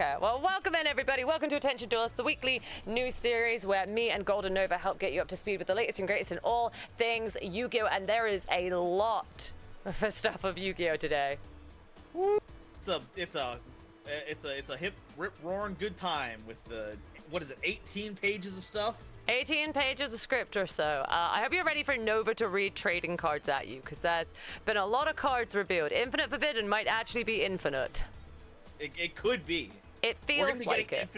Okay, well, welcome in, everybody. Welcome to Attention Duelist, the weekly news series where me and Golden Nova help get you up to speed with the latest and greatest in all things Yu-Gi-Oh! And there is a lot of stuff of Yu-Gi-Oh! Today. It's a hip, rip-roaring good time with the, what is it, 18 pages of stuff? 18 pages of script or so. I hope you're ready for Nova to read trading cards at you, because there's been a lot of cards revealed. Infinite Forbidden might actually be infinite. It could be. It feels like it.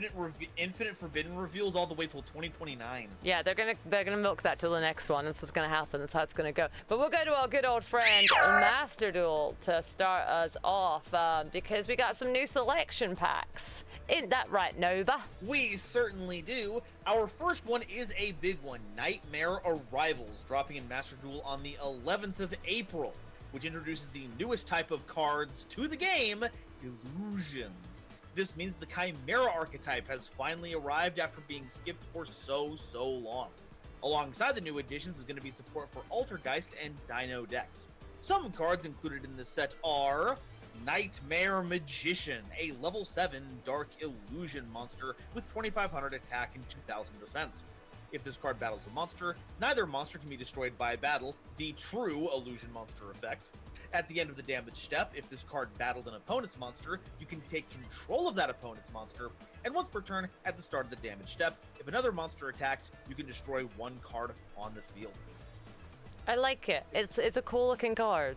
Infinite Forbidden reveals all the way till 2029. Yeah, they're gonna milk that till the next one. That's what's gonna happen. That's how it's gonna go. But we'll go to our good old friend Master Duel to start us off because we got some new selection packs. Isn't that right, Nova? We certainly do. Our first one is a big one: Nightmare Arrivals, dropping in Master Duel on the 11th of April, which introduces the newest type of cards to the game: Illusions. This means the Chimera archetype has finally arrived after being skipped for so long. Alongside the new additions is going to be support for Altergeist and Dino decks. Some cards included in this set are Nightmare Magician, a level 7 Dark Illusion monster with 2500 attack and 2000 defense. If this card battles a monster, neither monster can be destroyed by battle, the true illusion monster effect. At the end of the damage step, if this card battled an opponent's monster, you can take control of that opponent's monster, and once per turn, at the start of the damage step, if another monster attacks, you can destroy one card on the field. I like it. It's a cool looking card.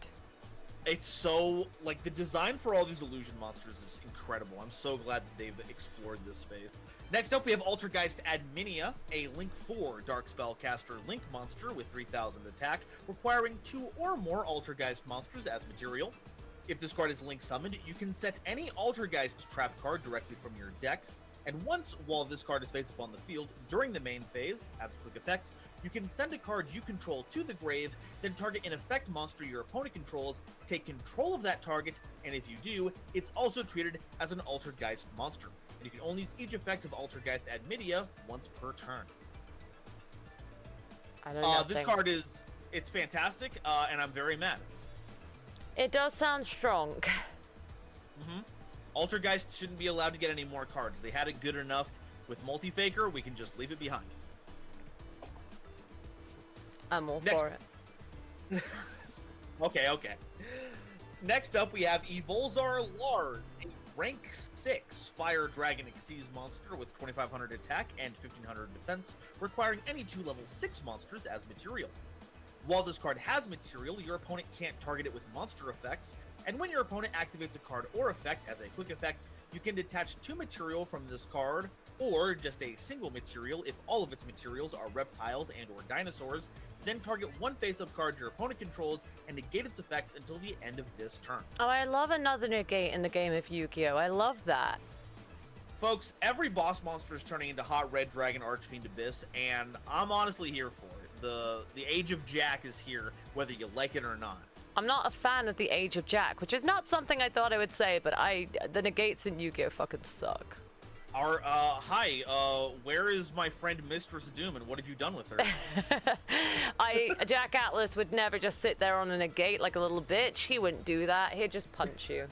It's so, like, the design for all these illusion monsters is incredible. I'm so glad that they've explored this space. Next up, we have Altergeist Adminia, a Link 4 Dark Spellcaster Link monster with 3000 attack, requiring 2 or more Altergeist monsters as material. If this card is Link summoned, you can set any Altergeist trap card directly from your deck, and once while this card is face up on the field during the main phase, as a quick effect, you can send a card you control to the grave, then target an effect monster your opponent controls, take control of that target, and if you do, it's also treated as an Altergeist monster. And you can only use each effect of Altergeist Adminia once per turn. I don't know. This card it's fantastic, and I'm very mad. It does sound strong. Altergeist shouldn't be allowed to get any more cards. They had it good enough with Multi-Faker, we can just leave it behind. I'm all for it. Okay. Next up, we have Evolzar Lard, a rank 6 Fire Dragon Xyz monster with 2500 attack and 1500 defense, requiring any 2 level 6 monsters as material. While this card has material, your opponent can't target it with monster effects, and when your opponent activates a card or effect as a quick effect, you can detach 2 material from this card, or just a single material if all of its materials are reptiles and or dinosaurs, then target one face-up card your opponent controls and negate its effects until the end of this turn. Oh, I love another negate in the game of Yu-Gi-Oh! I love that. Folks, every boss monster is turning into Hot Red Dragon Archfiend Abyss, and I'm honestly here for it. The Age of Jack is here, whether you like it or not. I'm not a fan of the Age of Jack, which is not something I thought I would say, but the negates in Yu-Gi-Oh! Fucking suck. Hi, where is my friend MistressDoom, and what have you done with her? Jack Atlas would never just sit there on a negate like a little bitch. He wouldn't do that. He'd just punch you.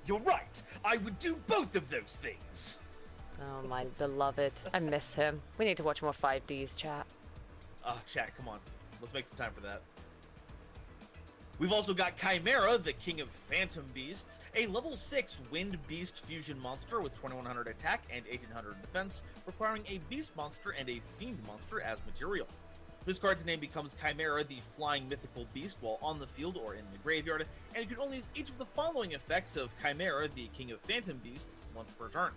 You're right. I would do both of those things. Oh, my beloved. I miss him. We need to watch more 5Ds, chat. Chat, come on. Let's make some time for that. We've also got Chimera, the King of Phantom Beasts, a level 6 Wind Beast fusion monster with 2100 attack and 1800 defense, requiring a Beast monster and a Fiend monster as material. This card's name becomes Chimera, the Flying Mythical Beast, while on the field or in the graveyard, and you can only use each of the following effects of Chimera, the King of Phantom Beasts, once per turn.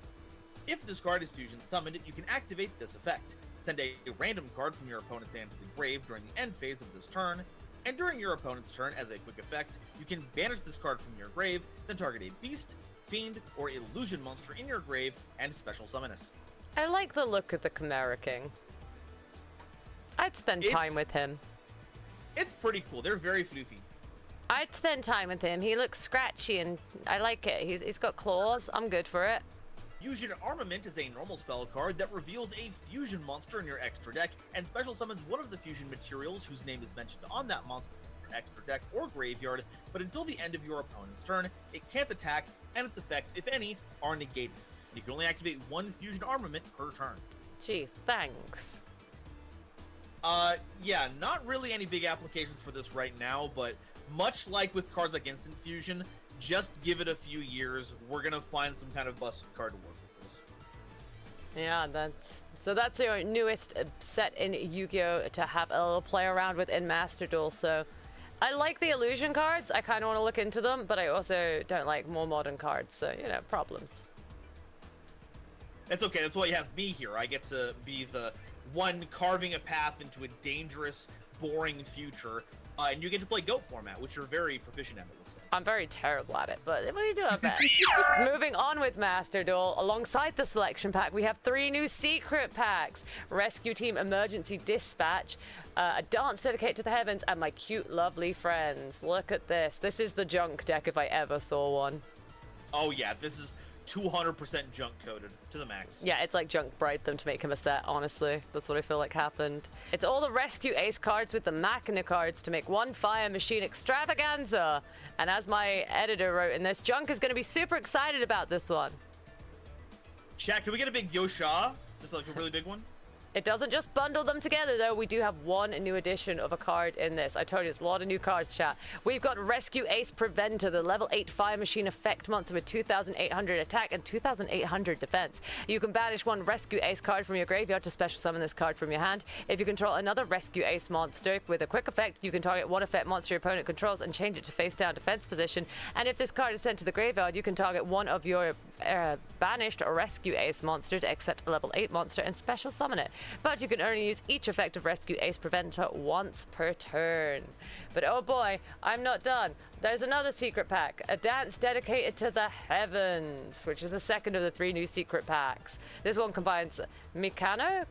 If this card is fusion summoned, you can activate this effect. Send a random card from your opponent's hand to the grave during the end phase of this turn, and during your opponent's turn, as a quick effect, you can banish this card from your grave, then target a Beast, Fiend, or Illusion monster in your grave, and special summon it. I like the look of the Chimera King. I'd spend time with him. It's pretty cool. They're very floofy. I'd spend time with him. He looks scratchy, and I like it. He's got claws. I'm good for it. Fusion Armament is a normal spell card that reveals a fusion monster in your extra deck and special summons one of the fusion materials whose name is mentioned on that monster extra deck or graveyard, but until the end of your opponent's turn, it can't attack, and its effects, if any, are negated. You can only activate one fusion armament per turn. Gee, thanks. Yeah, not really any big applications for this right now, but much like with cards like Instant Fusion, just give it a few years. We're gonna find some kind of busted card to work with this. Yeah, that's your newest set in Yu-Gi-Oh! To have a little play around with in Master Duel. So I like the illusion cards. I kind of want to look into them, but I also don't like more modern cards. So, you know, problems. That's okay. That's why you have me here. I get to be the one carving a path into a dangerous, boring future. And you get to play GOAT format, which you're very proficient at, it looks like. I'm very terrible at it, but we do our best. Moving on with Master Duel, alongside the selection pack, we have 3 new secret packs. Rescue Team Emergency Dispatch, a dance dedicated to the heavens, and my cute, lovely friends. Look at this. This is the junk deck if I ever saw one. Oh yeah, this is 200% junk coded to the max. Yeah, it's like junk bribed them to make him a set, honestly. That's what I feel like happened. It's all the Rescue Ace cards with the Machina cards to make one Fire Machine extravaganza. And as my editor wrote in this, Junk is going to be super excited about this one. Chat, can we get a big Yosha? Just like a really big one? It doesn't just bundle them together, though. We do have one new edition of a card in this. I told you, it's a lot of new cards, chat. We've got Rescue Ace Preventer, the level 8 Fire Machine effect monster with 2,800 attack and 2,800 defense. You can banish one Rescue Ace card from your graveyard to special summon this card from your hand. If you control another Rescue Ace monster with a quick effect, you can target one effect monster your opponent controls and change it to face down defense position. And if this card is sent to the graveyard, you can target one of your banished Rescue Ace monster to accept a level 8 monster and special summon it. But you can only use each effect of Rescue Ace Preventer once per turn. But oh boy, I'm not done. There's another secret pack, a dance dedicated to the heavens, which is the second of the 3 new secret packs. This one combines Mekanko,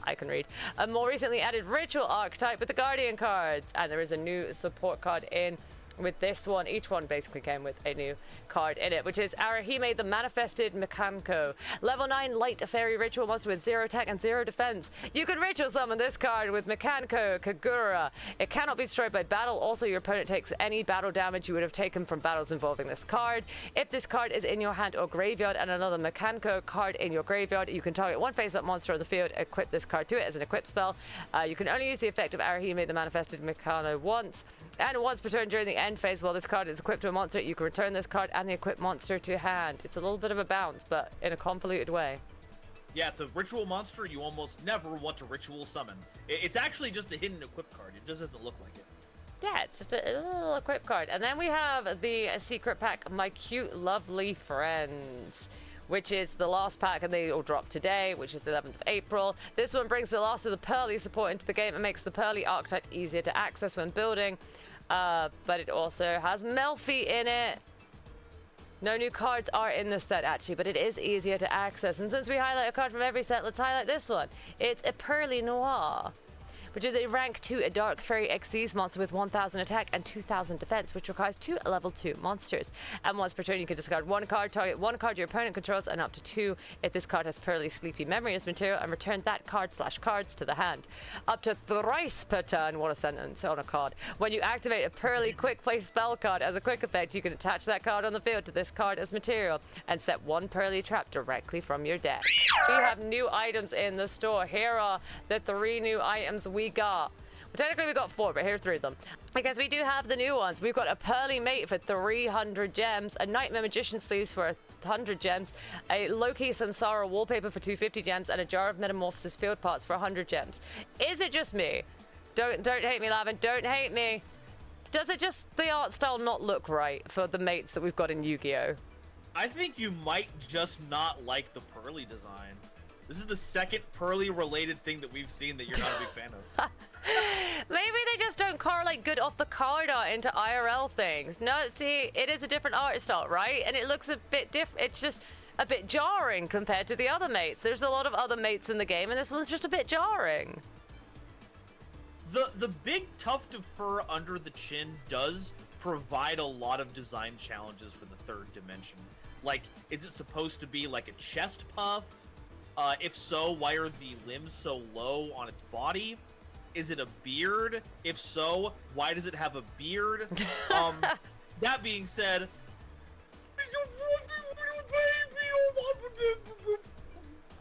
I can read, a more recently added ritual archetype with the Guardian cards. And there is a new support card in with this one. Each one basically came with a new card in it, which is Arahime the Manifested Mekanko. Level 9 light fairy ritual monster with 0 attack and 0 defense. You can ritual summon this card with Mekanko Kagura. It cannot be destroyed by battle. Also, your opponent takes any battle damage you would have taken from battles involving this card. If this card is in your hand or graveyard and another Mekanko card in your graveyard, you can target one face-up monster on the field, equip this card to it as an equip spell. You can only use the effect of Arahime the Manifested Mekanko once, and once per turn during the end phase while this card is equipped to a monster, you can return this card and the equipped monster to hand. It's a little bit of a bounce, but in a convoluted way. Yeah, it's a ritual monster you almost never want to ritual summon. It's actually just a hidden equip card. It just doesn't look like it. Yeah, it's just a little equip card. And then we have the secret pack, My Cute Lovely Friends, which is the last pack, and they all drop today, which is the 11th of April. This one brings the last of the Pearly support into the game and makes the Pearly archetype easier to access when building. But it also has Melfi in it. No new cards are in this set, actually, but it is easier to access. And since we highlight a card from every set, let's highlight this one. It's a Pearly Noir, which is a rank 2 a Dark Fairy Xyz monster with 1,000 attack and 2,000 defense, which requires 2 level 2 monsters. And once per turn, you can discard one card, target one card your opponent controls, and up to 2 if this card has Pearly Sleepy Memory as material, and return that card/cards to the hand. Up to thrice per turn, what a sentence, on a card. When you activate a Pearly Quick Play spell card as a quick effect, you can attach that card on the field to this card as material, and set one Pearly trap directly from your deck. We have new items in the store. Here are the 3 new items we got. Well, technically we got 4, but here are 3 of them, because we do have the new ones. We've got a Pearly Mate for 300 gems, a Nightmare Magician Sleeves for 100 gems, a Loki Samsara wallpaper for 250 gems, and a Jar of Metamorphosis field parts for 100 gems. Is it just me? Don't hate me, Lavin. Don't hate me. Does it just, the art style, not look right for the mates that we've got in Yu-Gi-Oh? I think you might just not like the Pearly design. This is the second Pearly related thing that we've seen that you're not a big fan of. Maybe they just don't correlate good off the card art into IRL things. No, see, it is a different art style, right? And it looks a bit different. It's just a bit jarring compared to the other mates. There's a lot of other mates in the game, and this one's just a bit jarring. The big tuft of fur under the chin does provide a lot of design challenges for the 3rd dimension. Like, is it supposed to be like a chest puff? If so, why are the limbs so low on its body? Is it a beard? If so, why does it have a beard? That being said,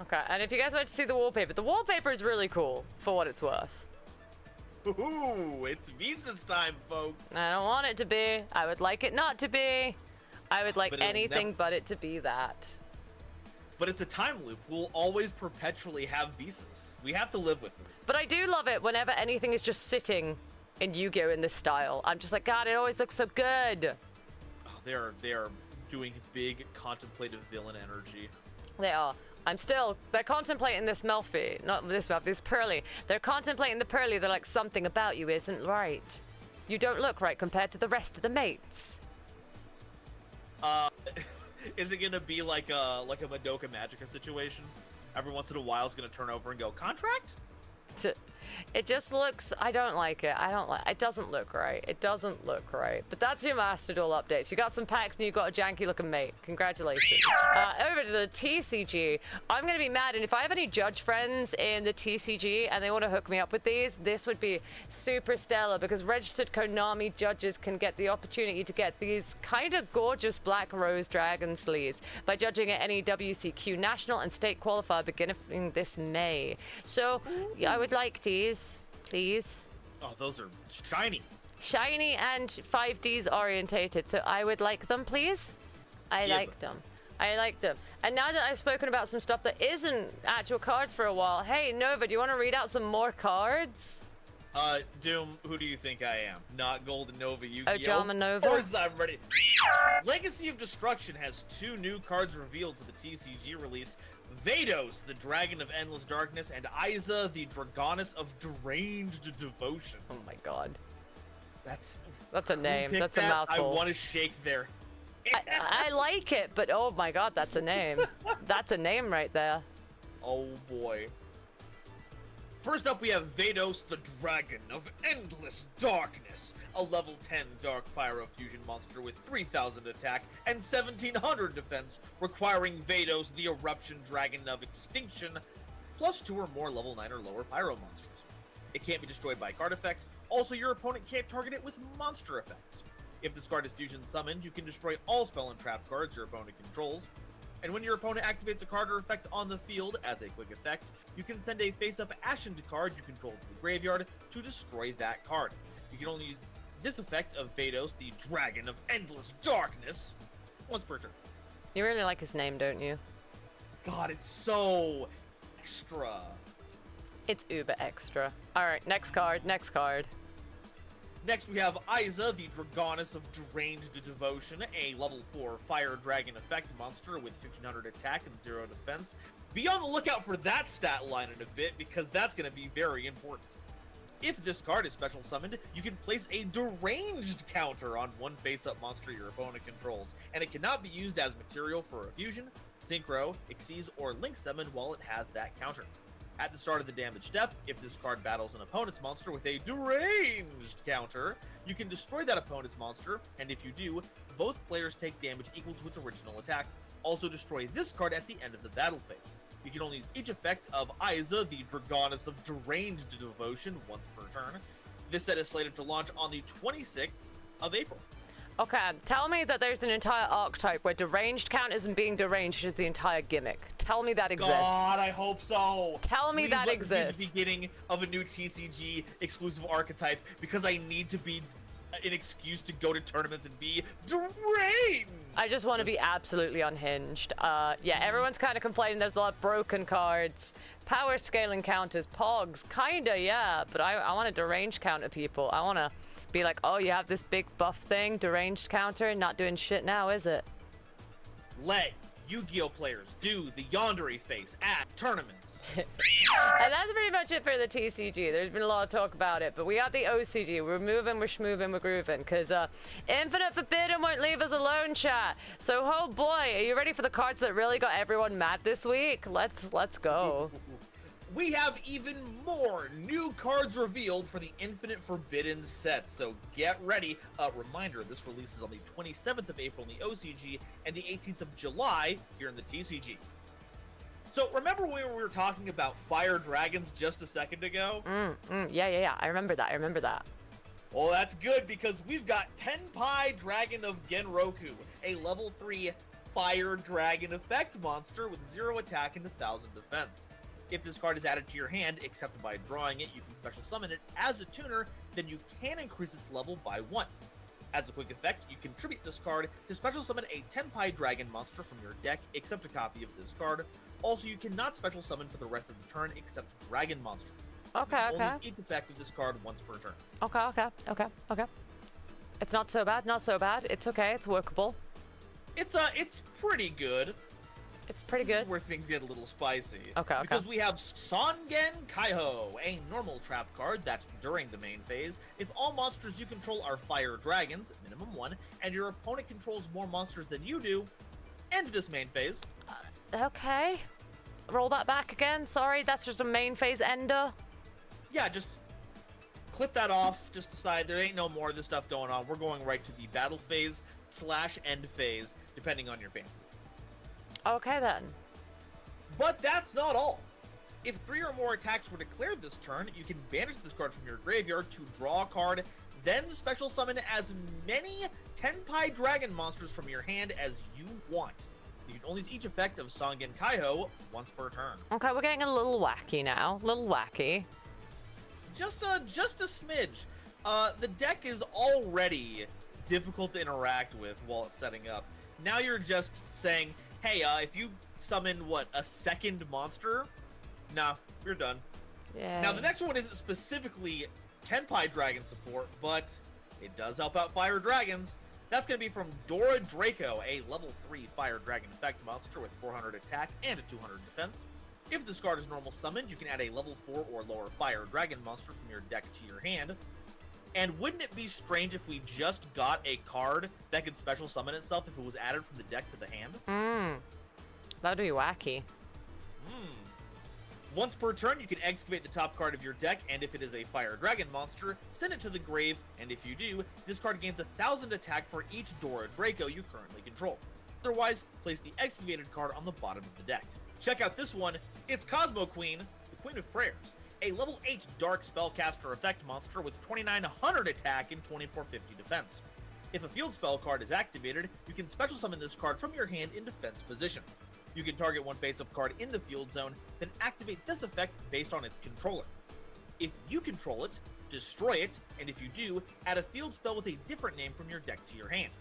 Okay, and if you guys want to see the wallpaper is really cool for what it's worth. ooh, it's Visa's time, folks. I don't want it to be. I would like it not to be. I would like But it'll anything never- but it to be that. But it's a time loop. We'll always perpetually have Visas. We have to live with it. But I do love it whenever anything is just sitting in Yu-Gi-Oh! In this style. I'm just like, God, it always looks so good. Oh, they are doing big contemplative villain energy. They are. They're contemplating this Melfi. Not this Melfi, this Pearly. They're contemplating the Pearly. They're like, something about you isn't right. You don't look right compared to the rest of the mates. Is it gonna be like a Madoka Magica situation? Every once in a while, it's gonna turn over and go, contract? It just looks, I don't like it. It doesn't look right. It doesn't look right. But that's your Master Duel updates. You got some packs and you got a janky looking mate. Congratulations. Over to the TCG. I'm going to be mad, and if I have any judge friends in the TCG and they want to hook me up with these, this would be super stellar because registered Konami judges can get the opportunity to get these kind of gorgeous black rose dragon sleeves by judging at any WCQ national and state qualifier beginning this May. So I would like these, please. Oh, those are shiny. Shiny and 5Ds orientated, so I would like them, please. I like them. And now that I've spoken about some stuff that isn't actual cards for a while, hey, Nova, do you want to read out some more cards? Doom, who do you think I am? Not Golden Nova Yu-Gi-Oh? Ojama Nova? Of course I'm ready. Legacy of Destruction has 2 new cards revealed for the TCG release. Vados, the Dragon of Endless Darkness, and Aiza, the Dragoness of Deranged Devotion. Oh my god. That's a name. Pick That's a that. mouthful. I want to shake their I like it, but oh my god, that's a name. That's a name right there. Oh boy. First up, we have Vados, the Dragon of Endless Darkness, a level 10 Dark Pyro Fusion monster with 3,000 attack and 1,700 defense, requiring Vados, the Eruption Dragon of Extinction, plus 2 or more level 9 or lower Pyro monsters. It can't be destroyed by card effects. Also, your opponent can't target it with monster effects. If this card is fusion summoned, you can destroy all spell and trap cards your opponent controls. And when your opponent activates a card or effect on the field as a quick effect, you can send a face-up Ashened card you control to the graveyard to destroy that card. You can only use this effect of Vados, the Dragon of Endless Darkness, once per turn. You really like his name, don't you? God, it's so extra. It's uber extra. Alright, next card. Next, we have Aiza, the Dragoness of Deranged Devotion, a level 4 Fire Dragon effect monster with 1,500 attack and 0 defense. Be on the lookout for that stat line in a bit, because that's going to be very important. If this card is special summoned, you can place a deranged counter on one face-up monster your opponent controls, and it cannot be used as material for a fusion, synchro, exceeds, or link summon while it has that counter. At the start of the damage step, if this card battles an opponent's monster with a deranged counter, you can destroy that opponent's monster, and if you do, both players take damage equal to its original attack. Also destroy this card at the end of the battle phase. You can only use each effect of Aiza, the Dragoness of Deranged Devotion, once per turn. This set is slated to launch on the 26th of April. Okay, tell me that there's an entire archetype where deranged counters and being deranged is the entire gimmick. Tell me that exists. God, I hope so. Tell me Please that let me be exists. the beginning of a new TCG exclusive archetype, because I need to be an excuse to go to tournaments and be deranged. I just want to be absolutely unhinged. Yeah, everyone's kind of complaining there's a lot of broken cards. Power scaling counters, pogs, kinda, yeah. But I want to deranged counter people. I want to be like, oh, you have this big buff thing, deranged counter, not doing shit now, is it? Let Yu-Gi-Oh players do the yandere face at tournaments. And that's pretty much it for the TCG. There's been a lot of talk about it, but we got the OCG. We're moving, we're schmoving, we're grooving, because Infinite Forbidden won't leave us alone, chat. So, oh boy, are you ready for the cards that really got everyone mad this week? Let's go. We have even more new cards revealed for the Infinite Forbidden set, so get ready. Reminder, this releases on the 27th of April in the OCG and the 18th of July here in the TCG. So remember when we were talking about fire dragons just a second ago? Yeah. I remember that. Well, that's good because we've got Tenpai Dragon of Genroku, a level 3 fire dragon effect monster with 0 attack and 1000 defense. If this card is added to your hand, except by drawing it, you can special summon it as a tuner, then you can increase its level by 1. As a quick effect, you can tribute this card to special summon a Tenpai Dragon monster from your deck, except a copy of this card. Also, you cannot special summon for the rest of the turn except Dragon monster. Okay. Only each effect of this card once per turn. Okay. It's not so bad. It's okay. It's workable. It's pretty good. It's pretty This good. is where things get a little spicy. Okay. Because we have Songen Kaiho, a normal trap card that, during the main phase, if all monsters you control are fire dragons, minimum 1, and your opponent controls more monsters than you do, end this main phase. Okay. Roll that back again. Sorry, that's just a main phase ender. Yeah, just clip that off. Just decide there ain't no more of this stuff going on. We're going right to the battle phase / end phase, depending on your fancy. Okay then. But that's not all. If 3 or more attacks were declared this turn, you can banish this card from your graveyard to draw a card, then special summon as many Tenpai Dragon monsters from your hand as you want. You can only use each effect of Songen Kaiho once per turn. Okay, we're getting a little wacky now. Little wacky. Just a smidge. The deck is already difficult to interact with while it's setting up. Now you're just saying, hey, if you summon, a second monster? Nah, you're done. Yeah. Now, the next one isn't specifically Tenpai Dragon support, but it does help out Fire Dragons. That's going to be from Dora Draco, a level 3 Fire Dragon effect monster with 400 attack and a 200 defense. If this card is normal summoned, you can add a level 4 or lower Fire Dragon monster from your deck to your hand. And wouldn't it be strange if we just got a card that could special summon itself if it was added from the deck to the hand? That'd be wacky. Once per turn, you can excavate the top card of your deck, and if it is a Fire Dragon monster, send it to the grave, and if you do, this card gains 1000 attack for each Dora Draco you currently control. Otherwise, place the excavated card on the bottom of the deck. Check out this one. It's Cosmo Queen, the Queen of Prayers, a level 8 Dark Spellcaster effect monster with 2900 attack and 2450 defense. If a field spell card is activated, you can special summon this card from your hand in defense position. You can target one face-up card in the field zone, then activate this effect based on its controller. If you control it, destroy it, and if you do, add a field spell with a different name from your deck to your hand.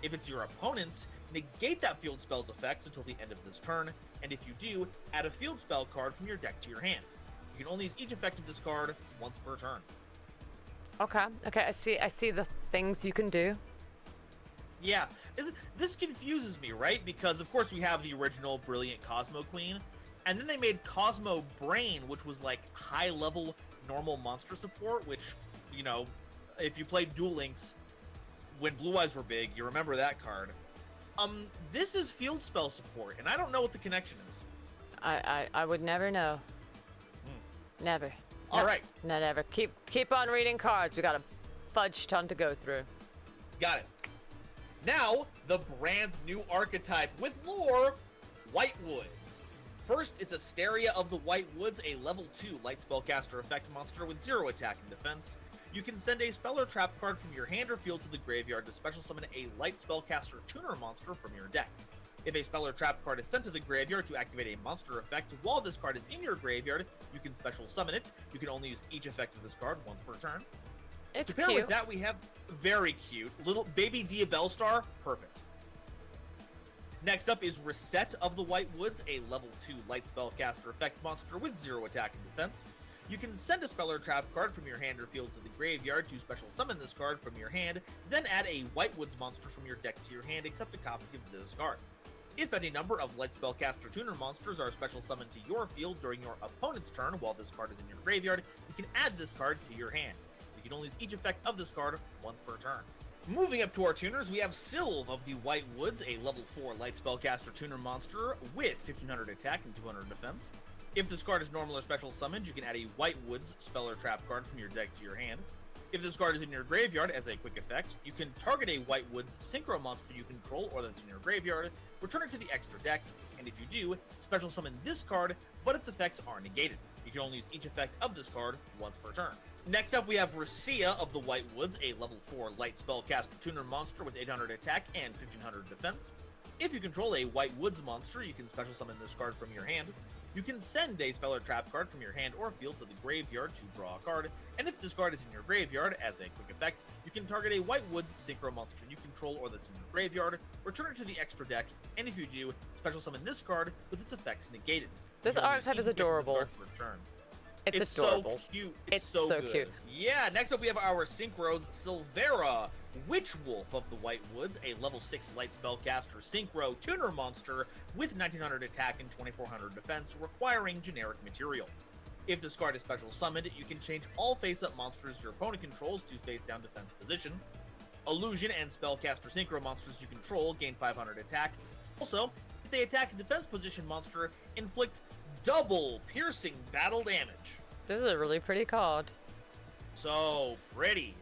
If it's your opponent's, negate that field spell's effects until the end of this turn, and if you do, add a field spell card from your deck to your hand. You can only use each effect of this card once per turn. Okay, I see the things you can do. Yeah, this confuses me, right? Because, of course, we have the original Brilliant Cosmo Queen, and then they made Cosmo Brain, which was, high-level normal monster support, which, if you played Duel Links when Blue Eyes were big, you remember that card. This is field spell support, and I don't know what the connection is. I would never know. Never. All right. No, never. Keep on reading cards. We got a fudge ton to go through. Got it. Now, the brand new archetype with lore, White Woods. First is Asteria of the White Woods, a level 2 light spellcaster effect monster with 0 attack and defense. You can send a spell or trap card from your hand or field to the graveyard to special summon a light spellcaster tuner monster from your deck. If a spell or trap card is sent to the graveyard to activate a monster effect while this card is in your graveyard, you can special summon it. You can only use each effect of this card once per turn. It's to pair cute. with that, we have very cute little baby Diabellstar. Perfect. Next up is Reset of the White Woods, a level 2 light spellcaster effect monster with 0 attack and defense. You can send a spell or trap card from your hand or field to the graveyard to special summon this card from your hand, then add a White Woods monster from your deck to your hand except a copy of this card. If any number of light spellcaster tuner monsters are special summoned to your field during your opponent's turn while this card is in your graveyard, you can add this card to your hand. You can only use each effect of this card once per turn. Moving up to our tuners, we have Sylve of the White Woods, a level 4 light spellcaster tuner monster with 1500 attack and 200 defense. If this card is normal or special summoned, you can add a White Woods spell or trap card from your deck to your hand. If this card is in your graveyard as a quick effect, you can target a White Woods Synchro monster you control or that's in your graveyard, return it to the extra deck, and if you do, special summon this card, but its effects are negated. You can only use each effect of this card once per turn. Next up, we have Rasia of the White Woods, a level 4 light spellcaster tuner monster with 800 attack and 1500 defense. If you control a White Woods monster, you can special summon this card from your hand. You can send a spell or trap card from your hand or field to the graveyard to draw a card, and if this card is in your graveyard as a quick effect, you can target a White Woods Synchro monster you control or that's in your graveyard, return it to the extra deck, and if you do, special summon this card with its effects negated. This archetype is adorable. It's adorable. So cute. It's so good. cute. Yeah, next up we have our Synchros Silvera, Witch Wolf of the White Woods, a level 6 light spellcaster Synchro tuner monster with 1900 attack and 2400 defense, requiring generic material. If this card is special summoned, you can change all face-up monsters your opponent controls to face-down defense position. Illusion and spellcaster Synchro monsters you control gain 500 attack. Also, if they attack a defense position monster, inflict double piercing battle damage. This is a really pretty card. So pretty.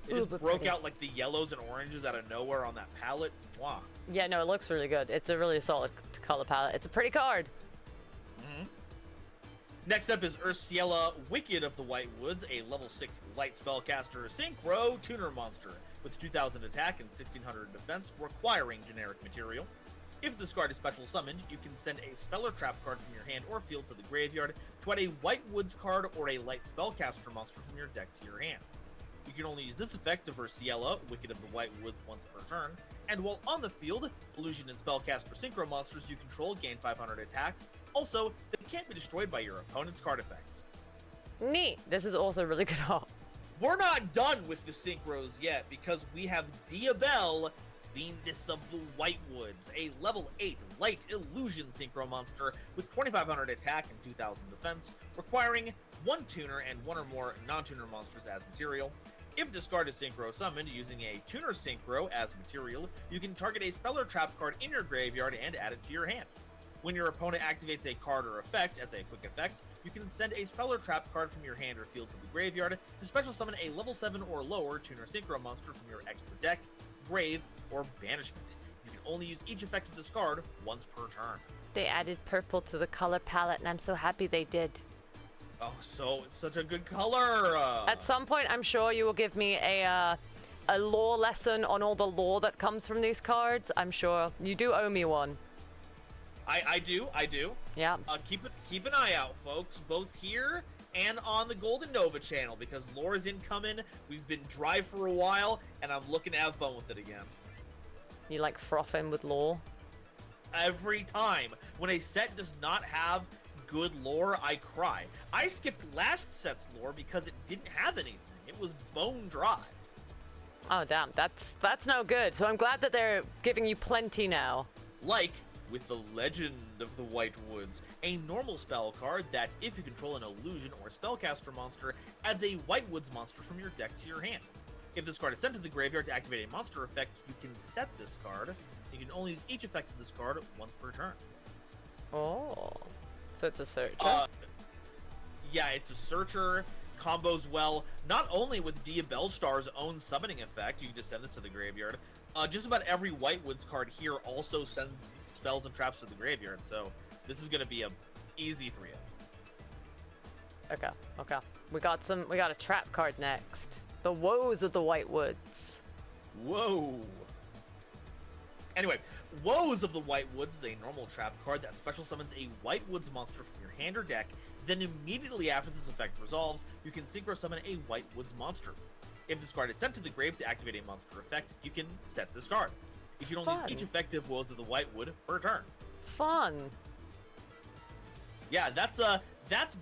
It Ooh, just but broke pretty. out like the yellows and oranges out of nowhere on that palette. Wow. Yeah, no, it looks really good. It's a really solid color palette. It's a pretty card. Next up is Ursiella Wicked of the White Woods, a level 6 light spellcaster Synchro tuner monster with 2000 attack and 1600 defense, requiring generic material. If this card is special summoned, you can send a spell or trap card from your hand or field to the graveyard to add a White Woods card or a light spellcaster monster from your deck to your hand. You can only use this effect of Ursiella, Wicked of the White Woods, once per turn, and while on the field, Illusion and Spellcaster Synchro monsters you control gain 500 attack. Also, they can't be destroyed by your opponent's card effects. Neat. This is also really good art. We're not done with the Synchros yet, because we have Diabelle, Fiendess of the White Woods, a level 8 light illusion Synchro monster with 2500 attack and 2000 defense, requiring 1 tuner and 1 or more non-tuner monsters as material. If this card is Synchro summoned using a tuner Synchro as material, you can target a spell or trap card in your graveyard and add it to your hand. When your opponent activates a card or effect as a quick effect, you can send a spell or trap card from your hand or field to the graveyard to special summon a level 7 or lower tuner Synchro monster from your extra deck, grave, or banishment. You can only use each effect of this card once per turn. They added purple to the color palette, and I'm so happy they did. Oh, so it's such a good color. At some point, I'm sure you will give me a lore lesson on all the lore that comes from these cards. I'm sure you do owe me one. I do. Yeah. Keep an eye out, folks, both here and on the Golden Nova channel, because lore is incoming. We've been dry for a while, and I'm looking to have fun with it again. You like frothing with lore? Every time when a set does not have good lore, I cry. I skipped last set's lore because it didn't have anything. It was bone dry. Oh damn, that's no good. So I'm glad that they're giving you plenty now. Like with the Legend of the White Woods, a normal spell card that, if you control an illusion or spellcaster monster, adds a White Woods monster from your deck to your hand. If this card is sent to the graveyard to activate a monster effect, you can set this card. You can only use each effect of this card once per turn. Oh, so it's a searcher? Yeah, it's a searcher. Combos well, not only with Diabelle Star's own summoning effect, you can just send this to the graveyard. Just about every White Woods card here also sends spells and traps to the graveyard, so this is going to be a easy 3-of. Okay. We got a trap card next. The Woes of the White Woods. Whoa. Anyway, Woes of the White Woods is a normal trap card that special summons a White Woods monster from your hand or deck. Then immediately after this effect resolves, you can synchro summon a White Woods monster. If this card is sent to the grave to activate a monster effect, you can set this card. You can only use each effective Woes of the White Wood per turn. Fun. Yeah, that's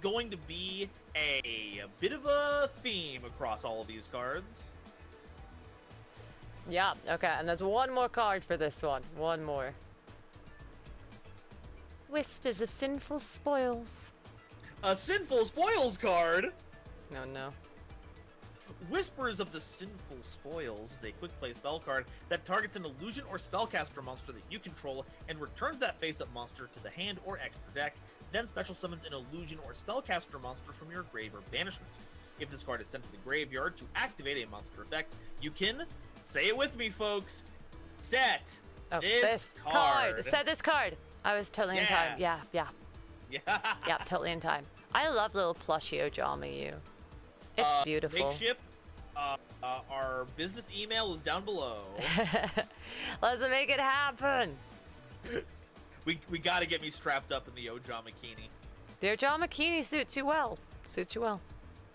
going to be a bit of a theme across all of these cards. Yeah, okay, and there's one more card for this one. One more. Whispers of Sinful Spoils. A Sinful Spoils card? No. Whispers of the Sinful Spoils is a quick play spell card that targets an illusion or spellcaster monster that you control and returns that face-up monster to the hand or extra deck, then special summons an illusion or spellcaster monster from your grave or banishment. If this card is sent to the graveyard to activate a monster effect, you can, say it with me folks, set this card. Set this card. I was totally in time. Yeah. Yeah. Yeah, totally in time. I love little plushy OjamaRama. It's beautiful. Big ship. Our business email is down below. Let's make it happen. We gotta get me strapped up in the OjamaKini. The OjamaKini suits you well. Suits you well.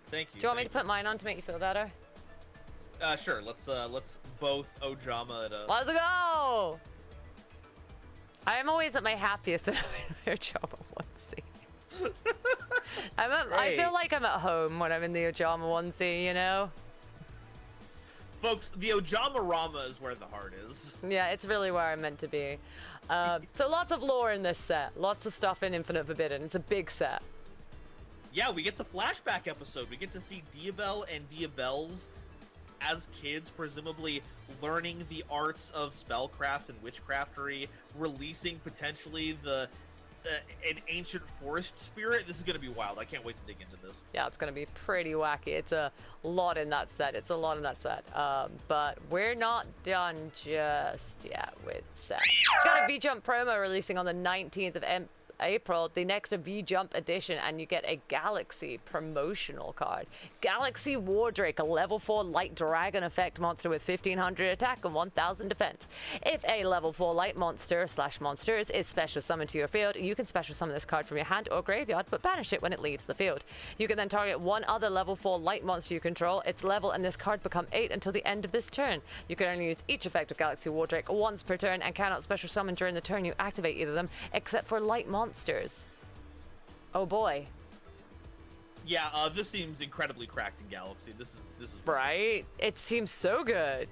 Thank you. Do you want me to put mine on to make you feel better? Sure. Let's both Ojama at a. Let's go. I'm always at my happiest when I'm in the Ojama onesie. I feel like I'm at home when I'm in the Ojama onesie, you know? Folks, the OjamaRama is where the heart is. Yeah, it's really where I'm meant to be. So lots of lore in this set. Lots of stuff in Infinite Forbidden. It's a big set. Yeah, we get the flashback episode. We get to see Diabelle and Diabelle's as kids, presumably learning the arts of spellcraft and witchcraftery, releasing potentially an ancient forest spirit. This is going to be wild. I can't wait to dig into this. Yeah, it's going to be pretty wacky. It's a lot in that set. But we're not done just yet with set. Got a V-Jump promo releasing on the 19th of April, the next V-Jump edition, and you get a Galaxy promotional card. Galaxy Wardrake, a level 4 light dragon effect monster with 1500 attack and 1000 defense. If a level 4 light monster / monsters is special summoned to your field, you can special summon this card from your hand or graveyard, but banish it when it leaves the field. You can then target one other level 4 light monster you control, its level, and this card become 8 until the end of this turn. You can only use each effect of Galaxy Wardrake once per turn and cannot special summon during the turn you activate either of them, except for light monsters. Oh boy. Yeah, this seems incredibly cracked in Galaxy. This is right. It seems so good.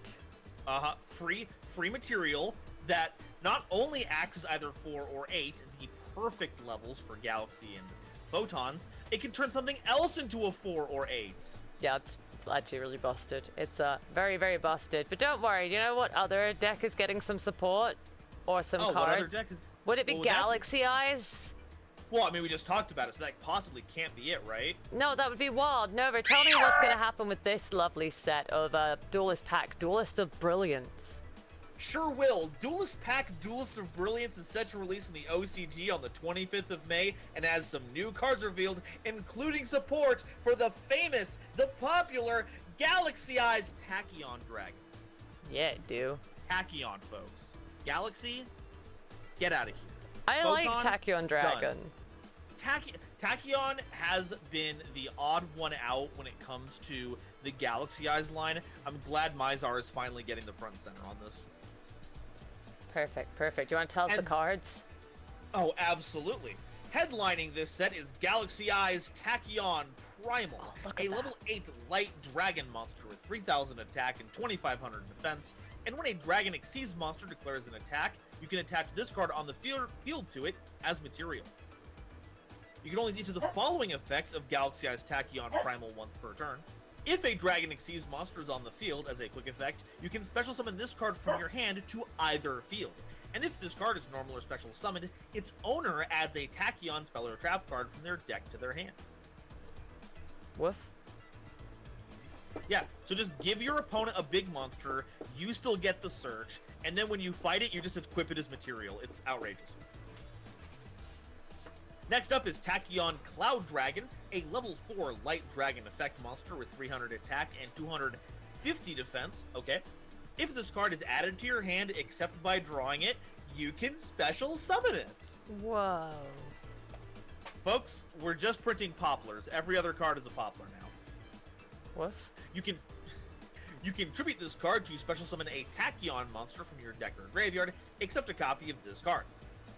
Free material that not only acts as either 4 or 8, the perfect levels for Galaxy and Photons, it can turn something else into a 4 or 8. Yeah, it's actually really busted. It's very, very busted. But don't worry, you know what other deck is getting some support? Or some cards? What other deck is... Would it be Galaxy Eyes? Well, I mean, we just talked about it, so that possibly can't be it, right? No, that would be wild. Nova, tell me what's going to happen with this lovely set of Duelist pack, Duelists of Brilliance. Sure will. Duelist pack, Duelists of Brilliance is set to release in the OCG on the 25th of May and has some new cards revealed, including support for the famous, the popular Galaxy Eyes Tachyon Dragon. Yeah, do. Tachyon, folks. Galaxy, get out of here. I Photon, like Tachyon Dragon. Tachyon has been the odd one out when it comes to the Galaxy Eyes line. I'm glad Mizar is finally getting the front and center on this. Perfect. Do you want to tell us the cards? Oh, absolutely. Headlining this set is Galaxy Eyes Tachyon Primal, a level 8 light dragon monster with 3000 attack and 2500 defense. And when a dragon exceeds monster declares an attack, you can attach this card on the field to it as material. You can only use each of the following effects of Galaxy Eyes Tachyon Primal once per turn. If a dragon exceeds monsters on the field as a quick effect, you can special summon this card from your hand to either field. And if this card is normal or special summoned, its owner adds a Tachyon spell or trap card from their deck to their hand. Woof. Yeah, so just give your opponent a big monster, you still get the search, and then when you fight it, you just equip it as material. It's outrageous. Next up is Tachyon Cloud Dragon, a level 4 light dragon effect monster with 300 attack and 250 defense. Okay. If this card is added to your hand except by drawing it, you can special summon it. Whoa. Folks, we're just printing poplars. Every other card is a poplar now. What? You can tribute this card to special summon a Tachyon monster from your deck or graveyard, except a copy of this card.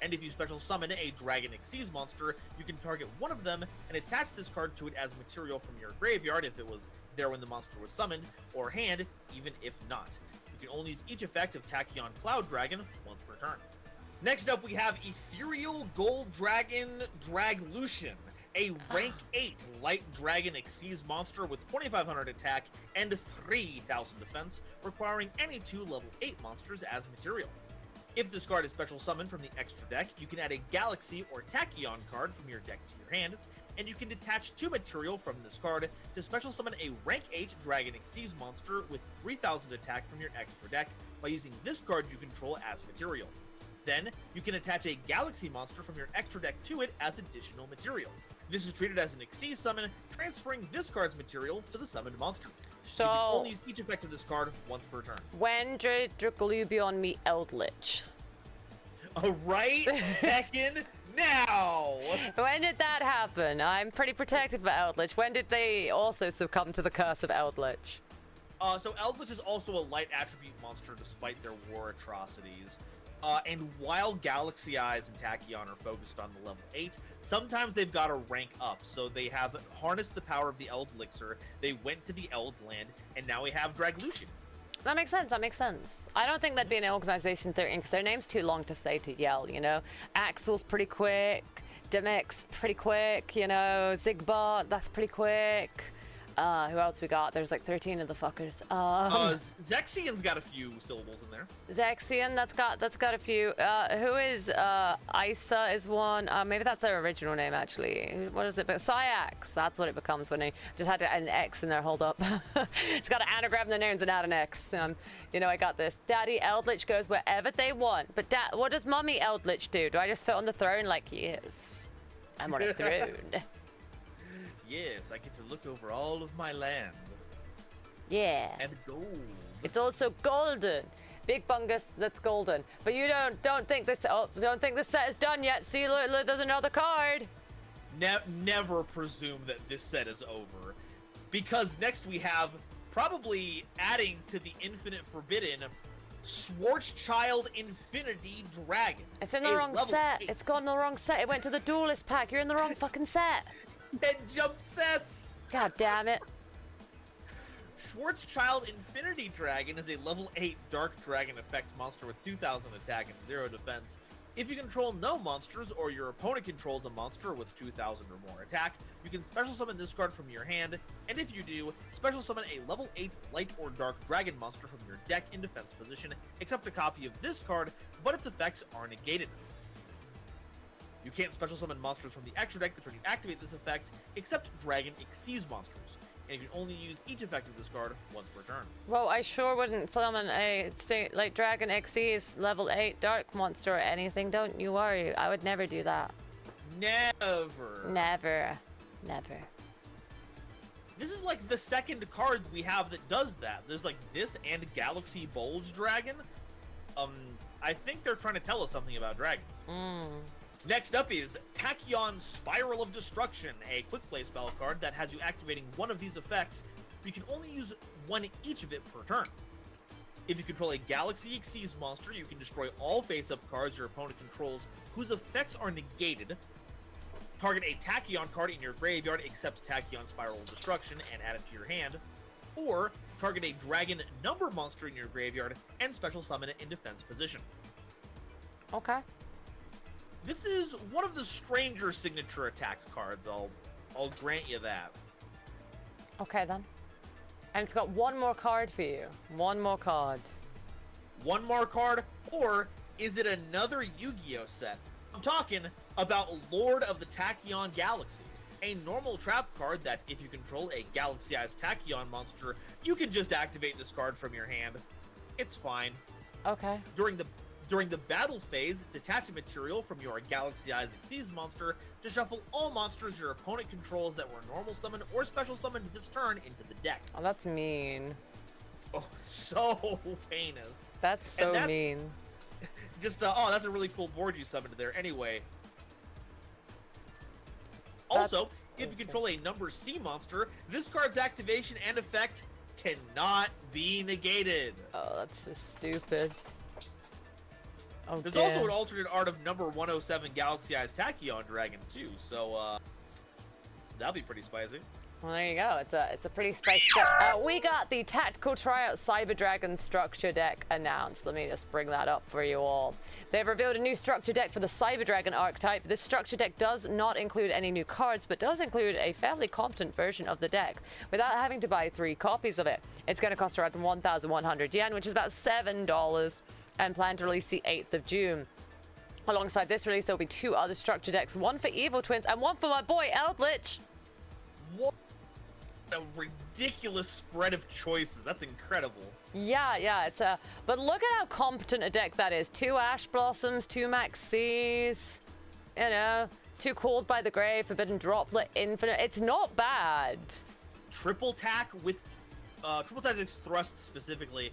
And if you special summon a Dragon Exceeds monster, you can target one of them and attach this card to it as material from your graveyard if it was there when the monster was summoned, or hand, even if not. You can only use each effect of Tachyon Cloud Dragon once per turn. Next up, we have Ethereal Gold Dragon Draglucian, a rank 8 light dragon exceeds monster with 2500 attack and 3000 defense, requiring any 2 level 8 monsters as material. If this card is special summoned from the extra deck, you can add a Galaxy or Tachyon card from your deck to your hand, and you can detach 2 material from this card to special summon a rank 8 Dragon Xyz monster with 3000 attack from your extra deck by using this card you control as material. Then, you can attach a Galaxy monster from your extra deck to it as additional material. This is treated as an Xyz summon, transferring this card's material to the summoned monster. So, you can only use each effect of this card once per turn. When did Dracolubion meet Eldritch? Right heckin' now! When did that happen? I'm pretty protective of Eldritch. When did they also succumb to the curse of Eldritch? So Eldritch is also a light attribute monster despite their war atrocities. And while Galaxy Eyes and Tachyon are focused on the level 8, sometimes they've got to rank up. So they have harnessed the power of the Eld Elixir, they went to the Eld Land, and now we have Draglucian. That makes sense, that makes sense. I don't think that'd be an organization 13, because their name's too long to say to yell, you know? Axel's pretty quick, Demek's pretty quick, you know? Zigbot, that's pretty quick. Who else we got? There's like 13 of the fuckers. Zexian's got a few syllables in there. Zexian, that's got a few. Who is Isa is one. Maybe that's their original name actually. What is it? But Syax, that's what it becomes when they just had to add an X in there. Hold up. It's got an anagram in the names and add an X. You know, I got this. Daddy Eldritch goes wherever they want. But what does Mommy Eldritch do? Do I just sit on the throne like, yes, I'm on a throne? Yes, I get to look over all of my land. Yeah. And gold. It's also golden. Big Bungus, that's golden. But you don't think this set is done yet. See, look, there's another card. Never presume that this set is over. Because next we have, probably adding to the Infinite Forbidden, Schwarzschild Infinity Dragon. It's in the wrong set. 8. It's gone in the wrong set. It went to the Duelist pack. You're in the wrong fucking set. Head jump sets! God damn it. Schwarzschild Infinity Dragon is a level 8 Dark Dragon effect monster with 2000 attack and 0 defense. If you control no monsters, or your opponent controls a monster with 2000 or more attack, you can special summon this card from your hand, and if you do, special summon a level 8 Light or Dark Dragon monster from your deck in defense position, except a copy of this card, but its effects are negated. You can't special summon monsters from the extra deck to turn you activate this effect, except Dragon Xyz monsters, and you can only use each effect of this card once per turn. Well, I sure wouldn't summon a like Dragon Xyz level 8 dark monster or anything. Don't you worry. I would never do that. Never. Never. Never. This is like the second card we have that does that. There's like this and Galaxy Bulge Dragon. I think they're trying to tell us something about dragons. Next up is Tachyon Spiral of Destruction, a quick play spell card that has you activating one of these effects. You can only use one each of it per turn. If you control a Galaxy Xyz monster, you can destroy all face-up cards your opponent controls whose effects are negated. Target a Tachyon card in your graveyard except Tachyon Spiral of Destruction and add it to your hand. Or target a Dragon Number monster in your graveyard and special summon it in defense position. Okay. This is one of the stranger signature attack cards, I'll grant you that. Okay then. And it's got one more card for you. One more card. One more card, or is it another Yu-Gi-Oh set? I'm talking about Lord of the Tachyon Galaxy, a normal trap card that if you control a Galaxy-Eyes Tachyon monster, you can just activate this card from your hand. It's fine. Okay. During the battle phase, detach a material from your Galaxy Eyes Xyz monster to shuffle all monsters your opponent controls that were normal summoned or special summoned this turn into the deck. Oh, that's mean. Oh, so heinous. That's mean. Just, that's a really cool board you summoned there. Anyway. Also, if you control a number C monster, this card's activation and effect cannot be negated. Oh, that's so stupid. Oh, there's also an alternate art of number 107 Galaxy Eyes Tachyon Dragon too, so that'll be pretty spicy. Well, there you go. It's a pretty spicy set. We got the Tactical Tryout Cyber Dragon structure deck announced. Let me just bring that up for you all. They've revealed a new structure deck for the Cyber Dragon archetype. This structure deck does not include any new cards, but does include a fairly competent version of the deck without having to buy 3 copies of it. It's going to cost around 1,100 yen, which is about $7. and planned to release the 8th of June. Alongside this release, there'll be 2 other structure decks, one for Evil Twins and one for my boy Eldritch. What a ridiculous spread of choices. That's incredible. Yeah, it's a... But look at how competent a deck that is. 2 Ash Blossoms, 2 Maxis, you know, 2 Called by the Grave, Forbidden Droplet, Infinite. It's not bad. Triple tack with... Triple tactics thrust specifically,